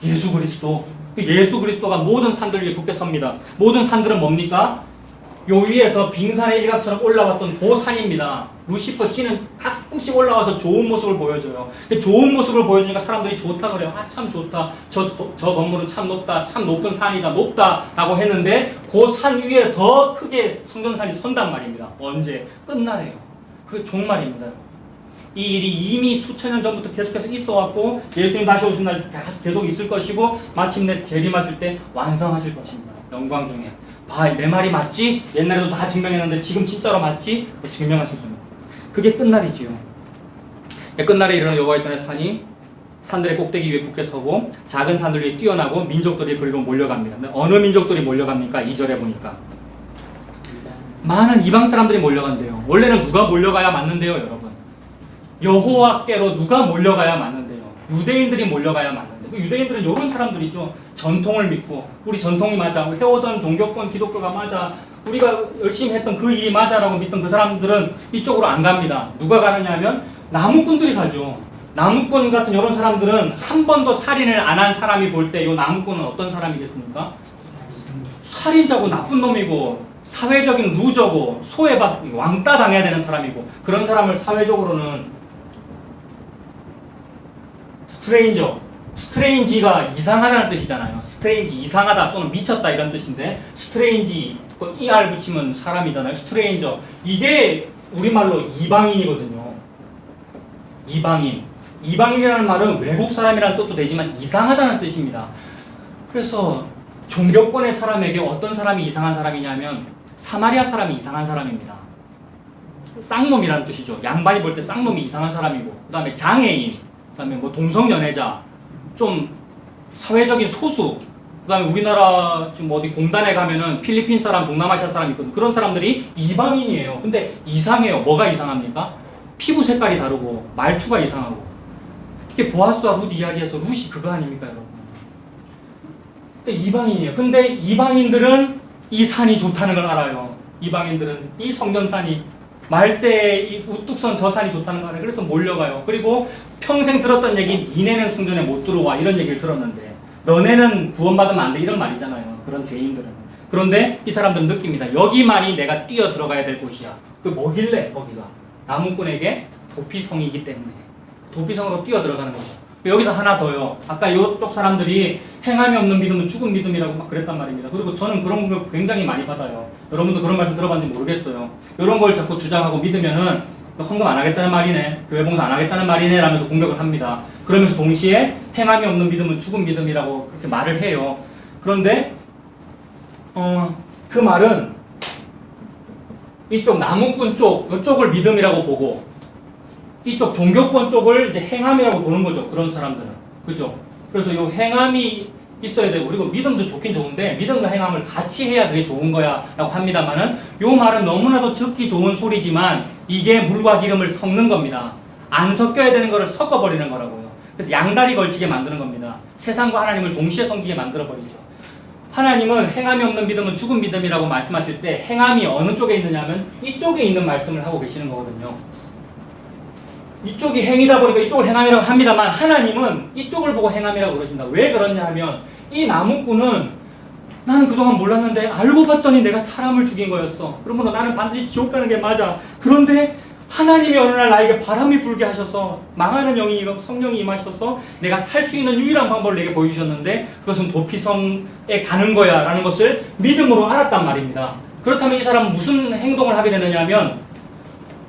예수 그리스도. 그 예수 그리스도가 모든 산들 위에 굳게 섭니다. 모든 산들은 뭡니까? 요 위에서 빙산의 일각처럼 올라왔던 그 산입니다. 루시퍼 지는 가끔씩 올라와서 좋은 모습을 보여줘요. 근데 좋은 모습을 보여주니까 사람들이 좋다 그래요. 참 좋다. 저 건물은 참 높다. 참 높은 산이다. 높다. 라고 했는데 그 산 위에 더 크게 성전산이 선단 말입니다. 언제? 끝날에요. 그게 종말입니다. 이 일이 이미 수천 년 전부터 계속해서 있어왔고 예수님 다시 오신 날 계속 있을 것이고 마침내 재림하실 때 완성하실 것입니다. 영광 중에. 내 말이 맞지? 옛날에도 다 증명했는데 지금 진짜로 맞지? 증명하실 겁니다. 그게 끝날이지요. 끝날에 이르는 여호와의 전에 산이 산들의 꼭대기 위에 굳게 서고 작은 산들 위에 뛰어나고 민족들이 그리로 몰려갑니다. 근데 어느 민족들이 몰려갑니까? 2절에 보니까 많은 이방 사람들이 몰려간대요. 원래는 누가 몰려가야 맞는데요, 여러분? 여호와께로 누가 몰려가야 맞는데요? 유대인들이 몰려가야 맞는데요. 유대인들은 이런 사람들이죠. 전통을 믿고 우리 전통이 맞아, 해오던 종교권 기독교가 맞아, 우리가 열심히 했던 그 일이 맞아라고 믿던 그 사람들은 이쪽으로 안 갑니다. 누가 가느냐 하면 나무꾼들이 가죠. 나무꾼 같은 이런 사람들은 한 번도 살인을 안 한 사람이 볼 때 이 나무꾼은 어떤 사람이겠습니까? 살인자고 나쁜 놈이고 사회적인 루저고 소외받 왕따 당해야 되는 사람이고, 그런 사람을 사회적으로는 스트레인지가 이상하다는 뜻이잖아요. 스트레인지 이상하다 또는 미쳤다 이런 뜻인데, 스트레인지 ER 붙이면 사람이잖아요. 스트레인저, 이게 우리말로 이방인이거든요. 이방인이라는 말은 외국 사람이라는 뜻도 되지만 이상하다는 뜻입니다. 그래서 종교권의 사람에게 어떤 사람이 이상한 사람이냐면 사마리아 사람이 이상한 사람입니다. 쌍놈이라는 뜻이죠. 양반이 볼 때 쌍놈이 이상한 사람이고, 그 다음에 장애인, 그 다음에 뭐 동성연애자, 좀 사회적인 소수, 그 다음에 우리나라 지금 어디 공단에 가면은 필리핀 사람, 동남아시아 사람 있거든요. 그런 사람들이 이방인이에요. 근데 이상해요. 뭐가 이상합니까? 피부 색깔이 다르고 말투가 이상하고. 이게 보아스와 룻 이야기에서 룻이 그거 아닙니까, 여러분? 이방인이에요. 근데 이방인들은 이 산이 좋다는 걸 알아요. 이방인들은 이 성전산이, 말세의 이 우뚝선 저 산이 좋다는 걸 알아요. 그래서 몰려가요. 그리고 평생 들었던 얘기, 니네는 성전에 못 들어와, 이런 얘기를 들었는데, 너네는 구원받으면 안 돼, 이런 말이잖아요. 그런 죄인들은. 그런데 이 사람들은 느낍니다. 여기만이 내가 뛰어 들어가야 될 곳이야. 그 뭐길래 거기가? 나무꾼에게 도피성이기 때문에 도피성으로 뛰어 들어가는 거죠. 여기서 하나 더요. 아까 이쪽 사람들이 행함이 없는 믿음은 죽은 믿음이라고 막 그랬단 말입니다. 그리고 저는 그런 걸 굉장히 많이 받아요. 여러분도 그런 말씀 들어봤는지 모르겠어요. 이런 걸 자꾸 주장하고 믿으면은 너 헌금 안 하겠다는 말이네, 교회 봉사 안 하겠다는 말이네 라면서 공격을 합니다. 그러면서 동시에 행함이 없는 믿음은 죽은 믿음이라고 그렇게 말을 해요. 그런데 그 말은 이쪽 나무꾼 쪽, 이쪽을 믿음이라고 보고 이쪽 종교권 쪽을 이제 행함이라고 보는 거죠. 그런 사람들은. 그죠? 그래서 이 행함이 있어야 되고, 그리고 믿음도 좋긴 좋은데 믿음과 행함을 같이 해야 되게 좋은 거야 라고 합니다만은, 이 말은 너무나도 듣기 좋은 소리지만 이게 물과 기름을 섞는 겁니다. 안 섞여야 되는 거를 섞어버리는 거라고요. 그래서 양다리 걸치게 만드는 겁니다. 세상과 하나님을 동시에 섬기게 만들어버리죠. 하나님은 행함이 없는 믿음은 죽은 믿음이라고 말씀하실 때 행함이 어느 쪽에 있느냐 하면 이쪽에 있는 말씀을 하고 계시는 거거든요. 이쪽이 행이다 보니까 이쪽을 행함이라고 합니다만, 하나님은 이쪽을 보고 행함이라고 그러십니다. 왜 그러냐 하면 이 나무꾼은 나는 그동안 몰랐는데 알고 봤더니 내가 사람을 죽인 거였어. 그러므로 나는 반드시 지옥 가는 게 맞아. 그런데 하나님이 어느 날 나에게 바람이 불게 하셔서 망하는 영이 성령이 임하셔서 내가 살 수 있는 유일한 방법을 내게 보여주셨는데 그것은 도피성에 가는 거야 라는 것을 믿음으로 알았단 말입니다. 그렇다면 이 사람은 무슨 행동을 하게 되느냐 하면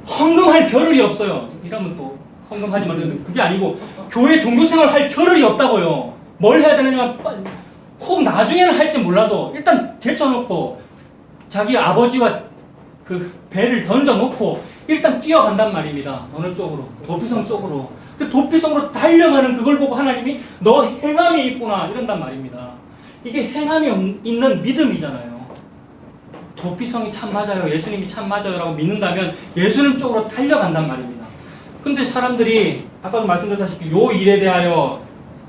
헌금할 겨를이 없어요. 이러면 또 헌금하지 말고, 그게 아니고 교회 종교생활 할 겨를이 없다고요. 뭘 해야 되느냐면 혹 나중에는 할지 몰라도 일단 제쳐놓고 자기 아버지와 그 배를 던져놓고 일단 뛰어간단 말입니다. 어느 쪽으로? 도피성 쪽으로. 그 도피성으로 달려가는 그걸 보고 하나님이 너 행함이 있구나 이런단 말입니다. 이게 행함이 있는 믿음이잖아요. 도피성이 참 맞아요, 예수님이 참 맞아요 라고 믿는다면 예수님 쪽으로 달려간단 말입니다. 근데 사람들이 아까도 말씀드렸다시피 요 일에 대하여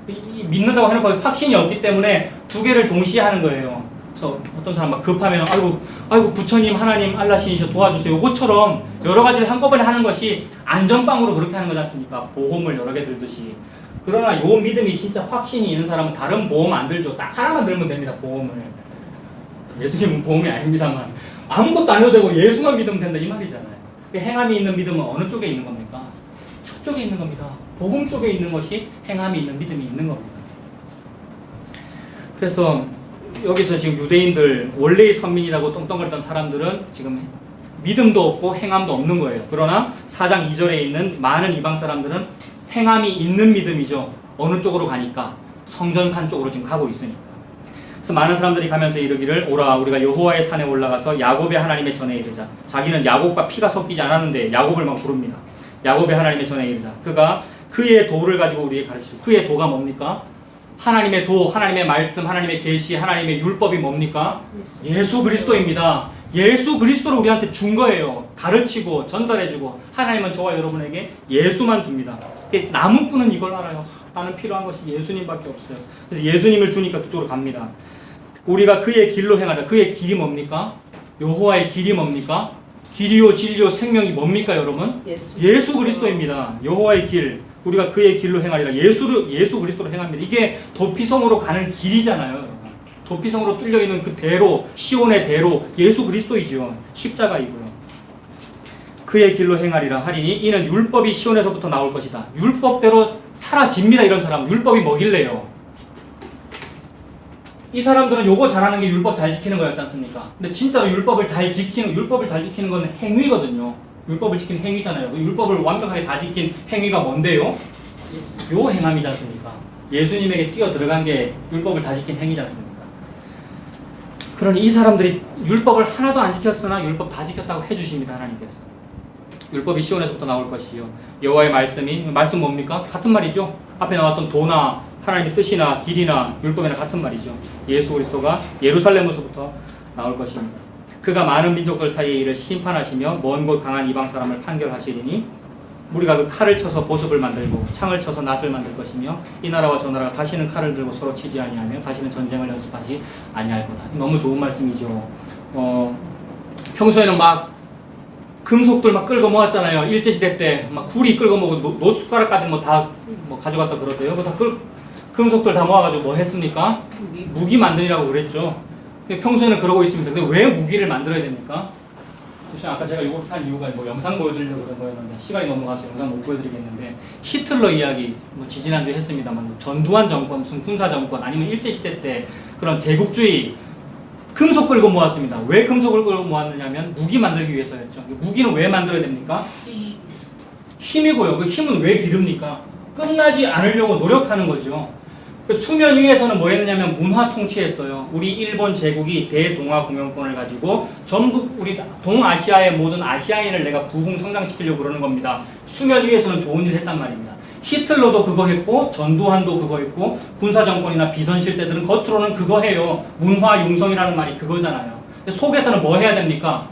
믿는다고 하는 거에 확신이 없기 때문에 두 개를 동시에 하는 거예요. 그래서 어떤 사람 막 급하면 아이고 부처님, 하나님, 알라신이셔 도와주세요. 요것처럼 여러 가지를 한꺼번에 하는 것이 안전빵으로 그렇게 하는 거지 않습니까? 보험을 여러 개 들듯이. 그러나 요 믿음이 진짜 확신이 있는 사람은 다른 보험 안 들죠. 딱 하나만 들면 됩니다, 보험을. 예수님은 보험이 아닙니다만 아무것도 안 해도 되고 예수만 믿으면 된다 이 말이잖아요. 행함이 있는 믿음은 어느 쪽에 있는 겁니까? 저쪽에 있는 겁니다. 복음 쪽에 있는 것이 행함이 있는 믿음이 있는 겁니다. 그래서 여기서 지금 유대인들, 원래의 선민이라고 똥똥거렸던 사람들은 지금 믿음도 없고 행함도 없는 거예요. 그러나 4장 2절에 있는 많은 이방 사람들은 행함이 있는 믿음이죠. 어느 쪽으로 가니까? 성전산 쪽으로 지금 가고 있으니까. 그래서 많은 사람들이 가면서 이르기를, 오라 우리가 여호와의 산에 올라가서 야곱의 하나님의 전에 이르자. 자기는 야곱과 피가 섞이지 않았는데 야곱을 막 부릅니다. 야곱의 하나님의 전에 이르자. 그가 그의 도를 가지고 우리에게 가르치고, 그의 도가 뭡니까? 하나님의 도, 하나님의 말씀, 하나님의 계시, 하나님의 율법이 뭡니까? 예수 그리스도입니다. 예수 그리스도를 우리한테 준 거예요. 가르치고 전달해주고. 하나님은 저와 여러분에게 예수만 줍니다. 나무꾼은 이걸 알아요. 나는 필요한 것이 예수님밖에 없어요. 그래서 예수님을 주니까 그쪽으로 갑니다. 우리가 그의 길로 행하라. 그의 길이 뭡니까? 여호와의 길이 뭡니까? 길이요 진리요 생명이 뭡니까 여러분? 예수 그리스도입니다. 여호와의 길, 우리가 그의 길로 행하리라. 예수 그리스도로 행합니다. 이게 도피성으로 가는 길이잖아요. 여러분. 도피성으로 뚫려 있는 그 대로, 시온의 대로 예수 그리스도이죠. 십자가이고요. 그의 길로 행하리라 하리니 이는 율법이 시온에서부터 나올 것이다. 율법대로 사라집니다. 이런 사람 율법이 뭐길래요? 이 사람들은 요거 잘하는 게 율법 잘 지키는 거였지 않습니까? 근데 진짜로 율법을 잘 지키는 건 행위거든요. 율법을 지키는 행위잖아요. 그 율법을 완벽하게 다 지킨 행위가 뭔데요? 요 행함이지 않습니까? 예수님에게 뛰어 들어간 게 율법을 다 지킨 행위지 않습니까? 그러니 이 사람들이 율법을 하나도 안 지켰으나 율법 다 지켰다고 해주십니다. 하나님께서. 율법이 시온에서부터 나올 것이요. 여호와의 말씀 뭡니까? 같은 말이죠. 앞에 나왔던 도나 하나님의 뜻이나 길이나 율법이나 같은 말이죠. 예수 그리스도가 예루살렘에서부터 나올 것입니다. 그가 많은 민족들 사이의 일을 심판하시며 먼 곳 강한 이방 사람을 판결하시리니 우리가 그 칼을 쳐서 보습을 만들고 창을 쳐서 낫을 만들 것이며 이 나라와 저 나라가 다시는 칼을 들고 서로 치지 아니하며 다시는 전쟁을 연습하지 아니할 거다. 너무 좋은 말씀이죠. 평소에는 막 금속들 막 끌고 모았잖아요. 일제시대 때 막 구리 끌고 모고 노숟가락까지 뭐 다 뭐 가져갔다 그러대요. 그거 다 금속들 다 모아가지고 뭐 했습니까? 무기 만들이라고 그랬죠. 근데 평소에는 그러고 있습니다. 근데 왜 무기를 만들어야 됩니까? 아까 제가 이거 한 이유가 뭐 영상 보여드리려고 그런 거였는데 시간이 넘어가서 영상 못 보여드리겠는데 히틀러 이야기 뭐 지지난주에 했습니다만 전두환 정권, 무슨 군사 정권 아니면 일제시대 때 그런 제국주의 금속 끌고 모았습니다. 왜 금속을 끌고 모았느냐면 무기 만들기 위해서였죠. 무기는 왜 만들어야 됩니까? 힘이고요. 그 힘은 왜 기릅니까? 끝나지 않으려고 노력하는 거죠. 수면 위에서는 뭐 했느냐면 문화 통치했어요. 우리 일본 제국이 대동아 공영권을 가지고 전부 우리 동아시아의 모든 아시아인을 내가 부흥 성장시키려고 그러는 겁니다. 수면 위에서는 좋은 일을 했단 말입니다. 히틀러도 그거 했고 전두환도 그거 했고 군사정권이나 비선실세들은 겉으로는 그거 해요. 문화 융성이라는 말이 그거잖아요. 속에서는 뭐 해야 됩니까?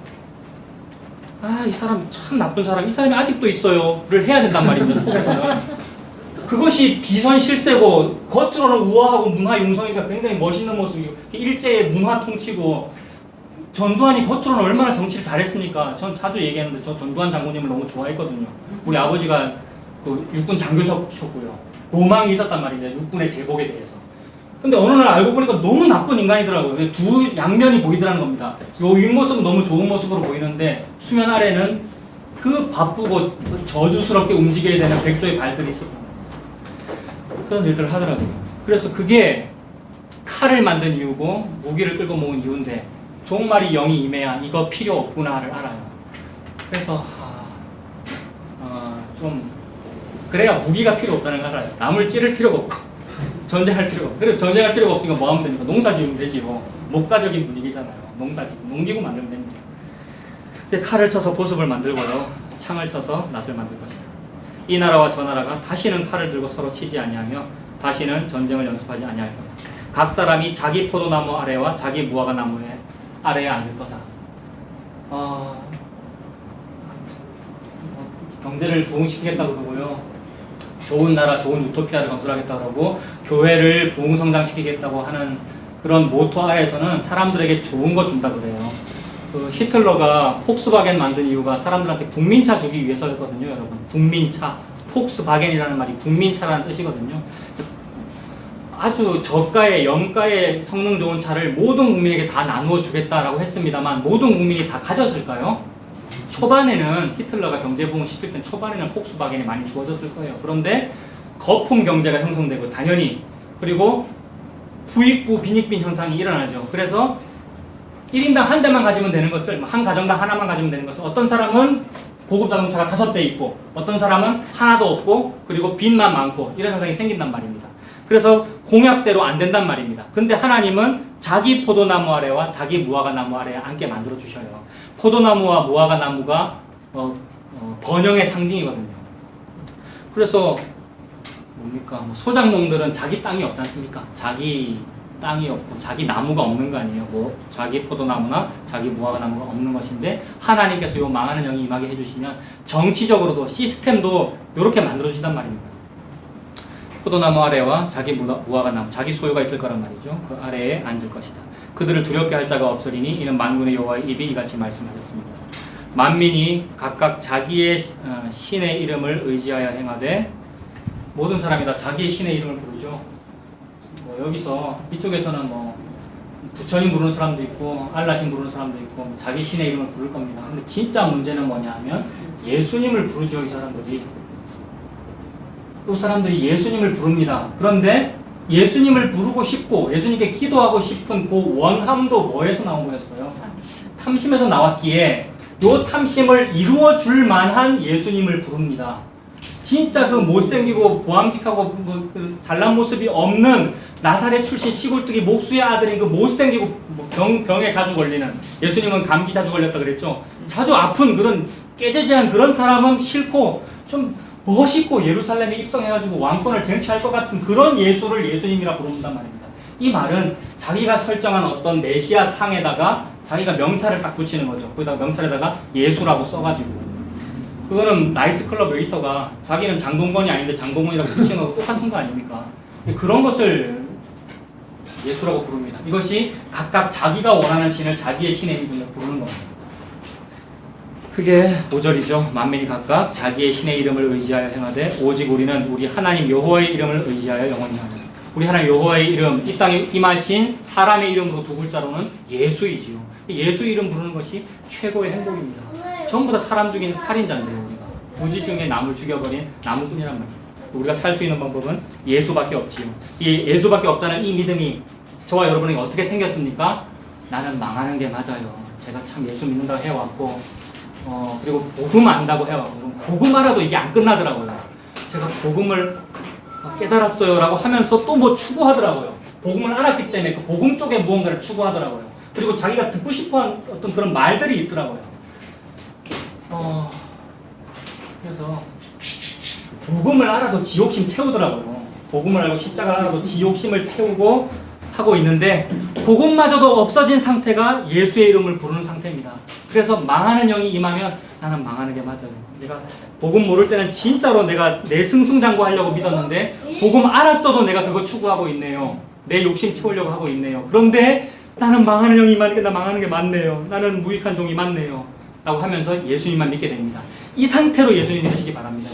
이 사람 참 나쁜 사람, 이 사람이 아직도 있어요를 해야 된단 말입니다. 속에서는. 그것이 비선실세고 겉으로는 우아하고 문화 융성이니까 굉장히 멋있는 모습이고 일제의 문화 통치고 전두환이 겉으로는 얼마나 정치를 잘했습니까? 전 자주 얘기하는데 저 전두환 장군님을 너무 좋아했거든요. 우리 아버지가 그 육군 장교셨고요. 로망이 있었단 말입니다. 육군의 제복에 대해서. 근데 어느 날 알고 보니까 너무 나쁜 인간이더라고요. 두 양면이 보이더라는 겁니다. 요 윗모습은 너무 좋은 모습으로 보이는데 수면 아래는 그 바쁘고 저주스럽게 움직여야 되는 백조의 발들이 있었던 그런 일들을 하더라고요. 그래서 그게 칼을 만든 이유고 무기를 끌고 모은 이유인데 종말이 영이 임해야 이거 필요 없구나를 알아요. 그래서 좀 그래야 무기가 필요 없다는 걸 알아요. 남을 찌를 필요가 없고 전쟁할 필요가 없고 그리고 전쟁할 필요가 없으니까 뭐 하면 됩니까? 농사 지으면 되지요. 목가적인 분위기잖아요. 농기구 만들면 됩니다. 근데 칼을 쳐서 보습을 만들고요. 창을 쳐서 낫을 만들 것이다. 이 나라와 저 나라가 다시는 칼을 들고 서로 치지 아니하며 다시는 전쟁을 연습하지 아니할 거다. 각 사람이 자기 포도나무 아래와 자기 무화과 나무의 아래에 앉을 거다. 경제를 부흥시키겠다고 그러고요. 좋은 나라, 좋은 유토피아를 건설하겠다고 그러고 교회를 부흥성장시키겠다고 하는 그런 모토 아래에서는 사람들에게 좋은 거 준다 그래요. 그 히틀러가 폭스바겐 만든 이유가 사람들한테 국민차 주기 위해서였거든요, 여러분. 국민차. 폭스바겐이라는 말이 국민차라는 뜻이거든요. 아주 저가의 영가의 성능 좋은 차를 모든 국민에게 다 나누어 주겠다라고 했습니다만 모든 국민이 다 가졌을까요? 초반에는 히틀러가 경제 부흥 시킬 땐 초반에는 폭스바겐이 많이 주어졌을 거예요. 그런데 거품 경제가 형성되고 당연히 그리고 부익부 빈익빈 현상이 일어나죠. 그래서 1인당 한 대만 가지면 되는 것을 한 가정당 하나만 가지면 되는 것을 어떤 사람은 고급 자동차가 5대 있고 어떤 사람은 하나도 없고 그리고 빚만 많고 이런 현상이 생긴단 말입니다. 그래서 공약대로 안 된단 말입니다. 근데 하나님은 자기 포도나무 아래와 자기 무화과 나무 아래에 앉게 만들어 주셔요. 포도나무와 무화과 나무가 번영의 상징이거든요. 그래서 뭡니까? 소작농들은 자기 땅이 없지 않습니까? 자기 땅이 없고 자기 나무가 없는 거 아니에요. 뭐 자기 포도나무나 자기 무화과 나무가 없는 것인데 하나님께서 요 망하는 영이 임하게 해주시면 정치적으로도 시스템도 이렇게 만들어 주시단 말입니다. 포도나무 아래와 자기 무화과 나무, 자기 소유가 있을 거란 말이죠. 그 아래에 앉을 것이다. 그들을 두렵게 할 자가 없으리니 이는 만군의 여호와의 입이 이같이 말씀하셨습니다. 만민이 각각 자기의 신의 이름을 의지하여 행하되, 모든 사람이 다 자기의 신의 이름을 부르죠. 여기서 이쪽에서는 부처님 부르는 사람도 있고 알라신 부르는 사람도 있고 자기 신의 이름을 부를 겁니다. 근데 진짜 문제는 뭐냐 하면 예수님을 부르죠. 이 사람들이 예수님을 부릅니다. 그런데 예수님을 부르고 싶고 예수님께 기도하고 싶은 그 원함도 뭐에서 나온 거였어요? 탐심에서 나왔기에 요 탐심을 이루어 줄 만한 예수님을 부릅니다. 진짜 그 못생기고 보암직하고 그 잘난 모습이 없는 나사렛 출신 시골뜨기 목수의 아들인 그 못생기고 병에 자주 걸리는, 예수님은 감기 자주 걸렸다 그랬죠. 자주 아픈 그런 깨재재한 그런 사람은 싫고 좀 멋있고 예루살렘에 입성해가지고 왕권을 쟁취할 것 같은 그런 예수를 예수님이라 부른단 말입니다. 이 말은 자기가 설정한 어떤 메시아 상에다가 자기가 명찰을 딱 붙이는 거죠. 거기다가 명찰에다가 예수라고 써가지고, 그거는 나이트클럽 웨이터가 자기는 장동건이 아닌데 장동건이라고 붙이는 거랑 똑같은 거 아닙니까? 그런 것을 예수라고 부릅니다. 이것이 각각 자기가 원하는 신을 자기의 신의 이름으로 부르는 겁니다. 크게 5절이죠. 만민이 각각 자기의 신의 이름을 의지하여 행하되 오직 우리는 우리 하나님 여호와의 이름을 의지하여 영원히 하는. 우리 하나님 여호와의 이름, 이 땅에 임하신 사람의 이름으로 두 글자로는 예수이지요. 예수 이름 부르는 것이 최고의 행복입니다. 전부 다 사람 죽인 살인자인데요. 우리가 부지 중에 남을 죽여버린 나무꾼이란 말이에요. 우리가 살 수 있는 방법은 예수밖에 없지요. 이 예수밖에 없다는 이 믿음이 저와 여러분에게 어떻게 생겼습니까? 나는 망하는 게 맞아요. 제가 참 예수 믿는다고 해왔고 그리고 복음 안다고 해왔고, 복음 알아도 이게 안 끝나더라고요. 제가 복음을 깨달았어요 라고 하면서 또 뭐 추구하더라고요. 복음을 알았기 때문에 그 복음 쪽에 무언가를 추구하더라고요. 그리고 자기가 듣고 싶어하는 어떤 그런 말들이 있더라고요. 그래서 복음을 알아도 지욕심 채우더라고요. 복음을 알고 십자가를 알아도 지욕심을 채우고 하고 있는데, 복음마저도 없어진 상태가 예수의 이름을 부르는 상태입니다. 그래서 망하는 영이 임하면 나는 망하는 게 맞아요. 내가 복음 모를 때는 진짜로 내가 내 승승장구하려고 믿었는데 복음 알았어도 내가 그거 추구하고 있네요. 내 욕심 채우려고 하고 있네요. 그런데 나는 망하는 영이 임하니까 나 망하는 게 맞네요. 나는 무익한 종이 맞네요. 라고 하면서 예수님만 믿게 됩니다. 이 상태로 예수님 믿으시기 바랍니다.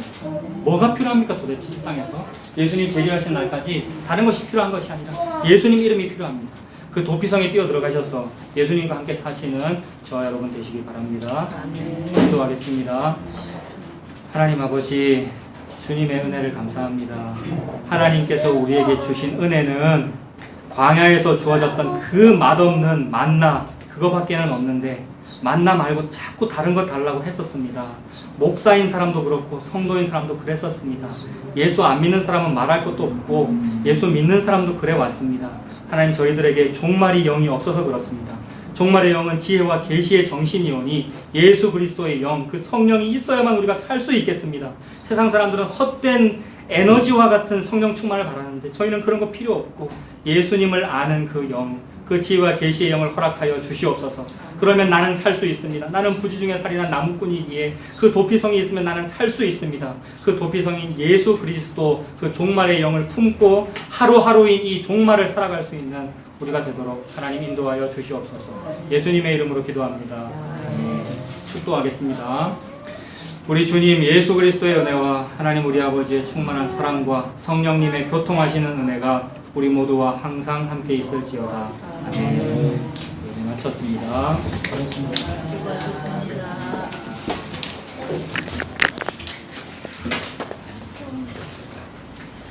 뭐가 필요합니까 도대체 이 땅에서? 예수님 재림하신 날까지 다른 것이 필요한 것이 아니라 예수님 이름이 필요합니다. 그 도피성에 뛰어 들어가셔서 예수님과 함께 사시는 저와 여러분 되시기 바랍니다. 기도하겠습니다. 하나님 아버지, 주님의 은혜를 감사합니다. 하나님께서 우리에게 주신 은혜는 광야에서 주어졌던 그 맛없는 만나, 그거밖에는 없는데 만나 말고 자꾸 다른 거 달라고 했었습니다. 목사인 사람도 그렇고 성도인 사람도 그랬었습니다. 예수 안 믿는 사람은 말할 것도 없고 예수 믿는 사람도 그래 왔습니다. 하나님, 저희들에게 종말이 영이 없어서 그렇습니다. 종말의 영은 지혜와 계시의 정신이오니 예수 그리스도의 영, 그 성령이 있어야만 우리가 살 수 있겠습니다. 세상 사람들은 헛된 에너지와 같은 성령 충만을 바라는데 저희는 그런 거 필요 없고 예수님을 아는 그 영, 그 지혜와 계시의 영을 허락하여 주시옵소서. 그러면 나는 살 수 있습니다. 나는 부지 중에 살인한 나무꾼이기에 그 도피성이 있으면 나는 살 수 있습니다. 그 도피성인 예수 그리스도, 그 종말의 영을 품고 하루하루인 이 종말을 살아갈 수 있는 우리가 되도록 하나님 인도하여 주시옵소서. 예수님의 이름으로 기도합니다. 축도하겠습니다. 우리 주님 예수 그리스도의 은혜와 하나님 우리 아버지의 충만한 사랑과 성령님의 교통하시는 은혜가 우리 모두와 항상 함께 있을지어다. 아멘. 네, 마쳤습니다. 수고하셨습니다.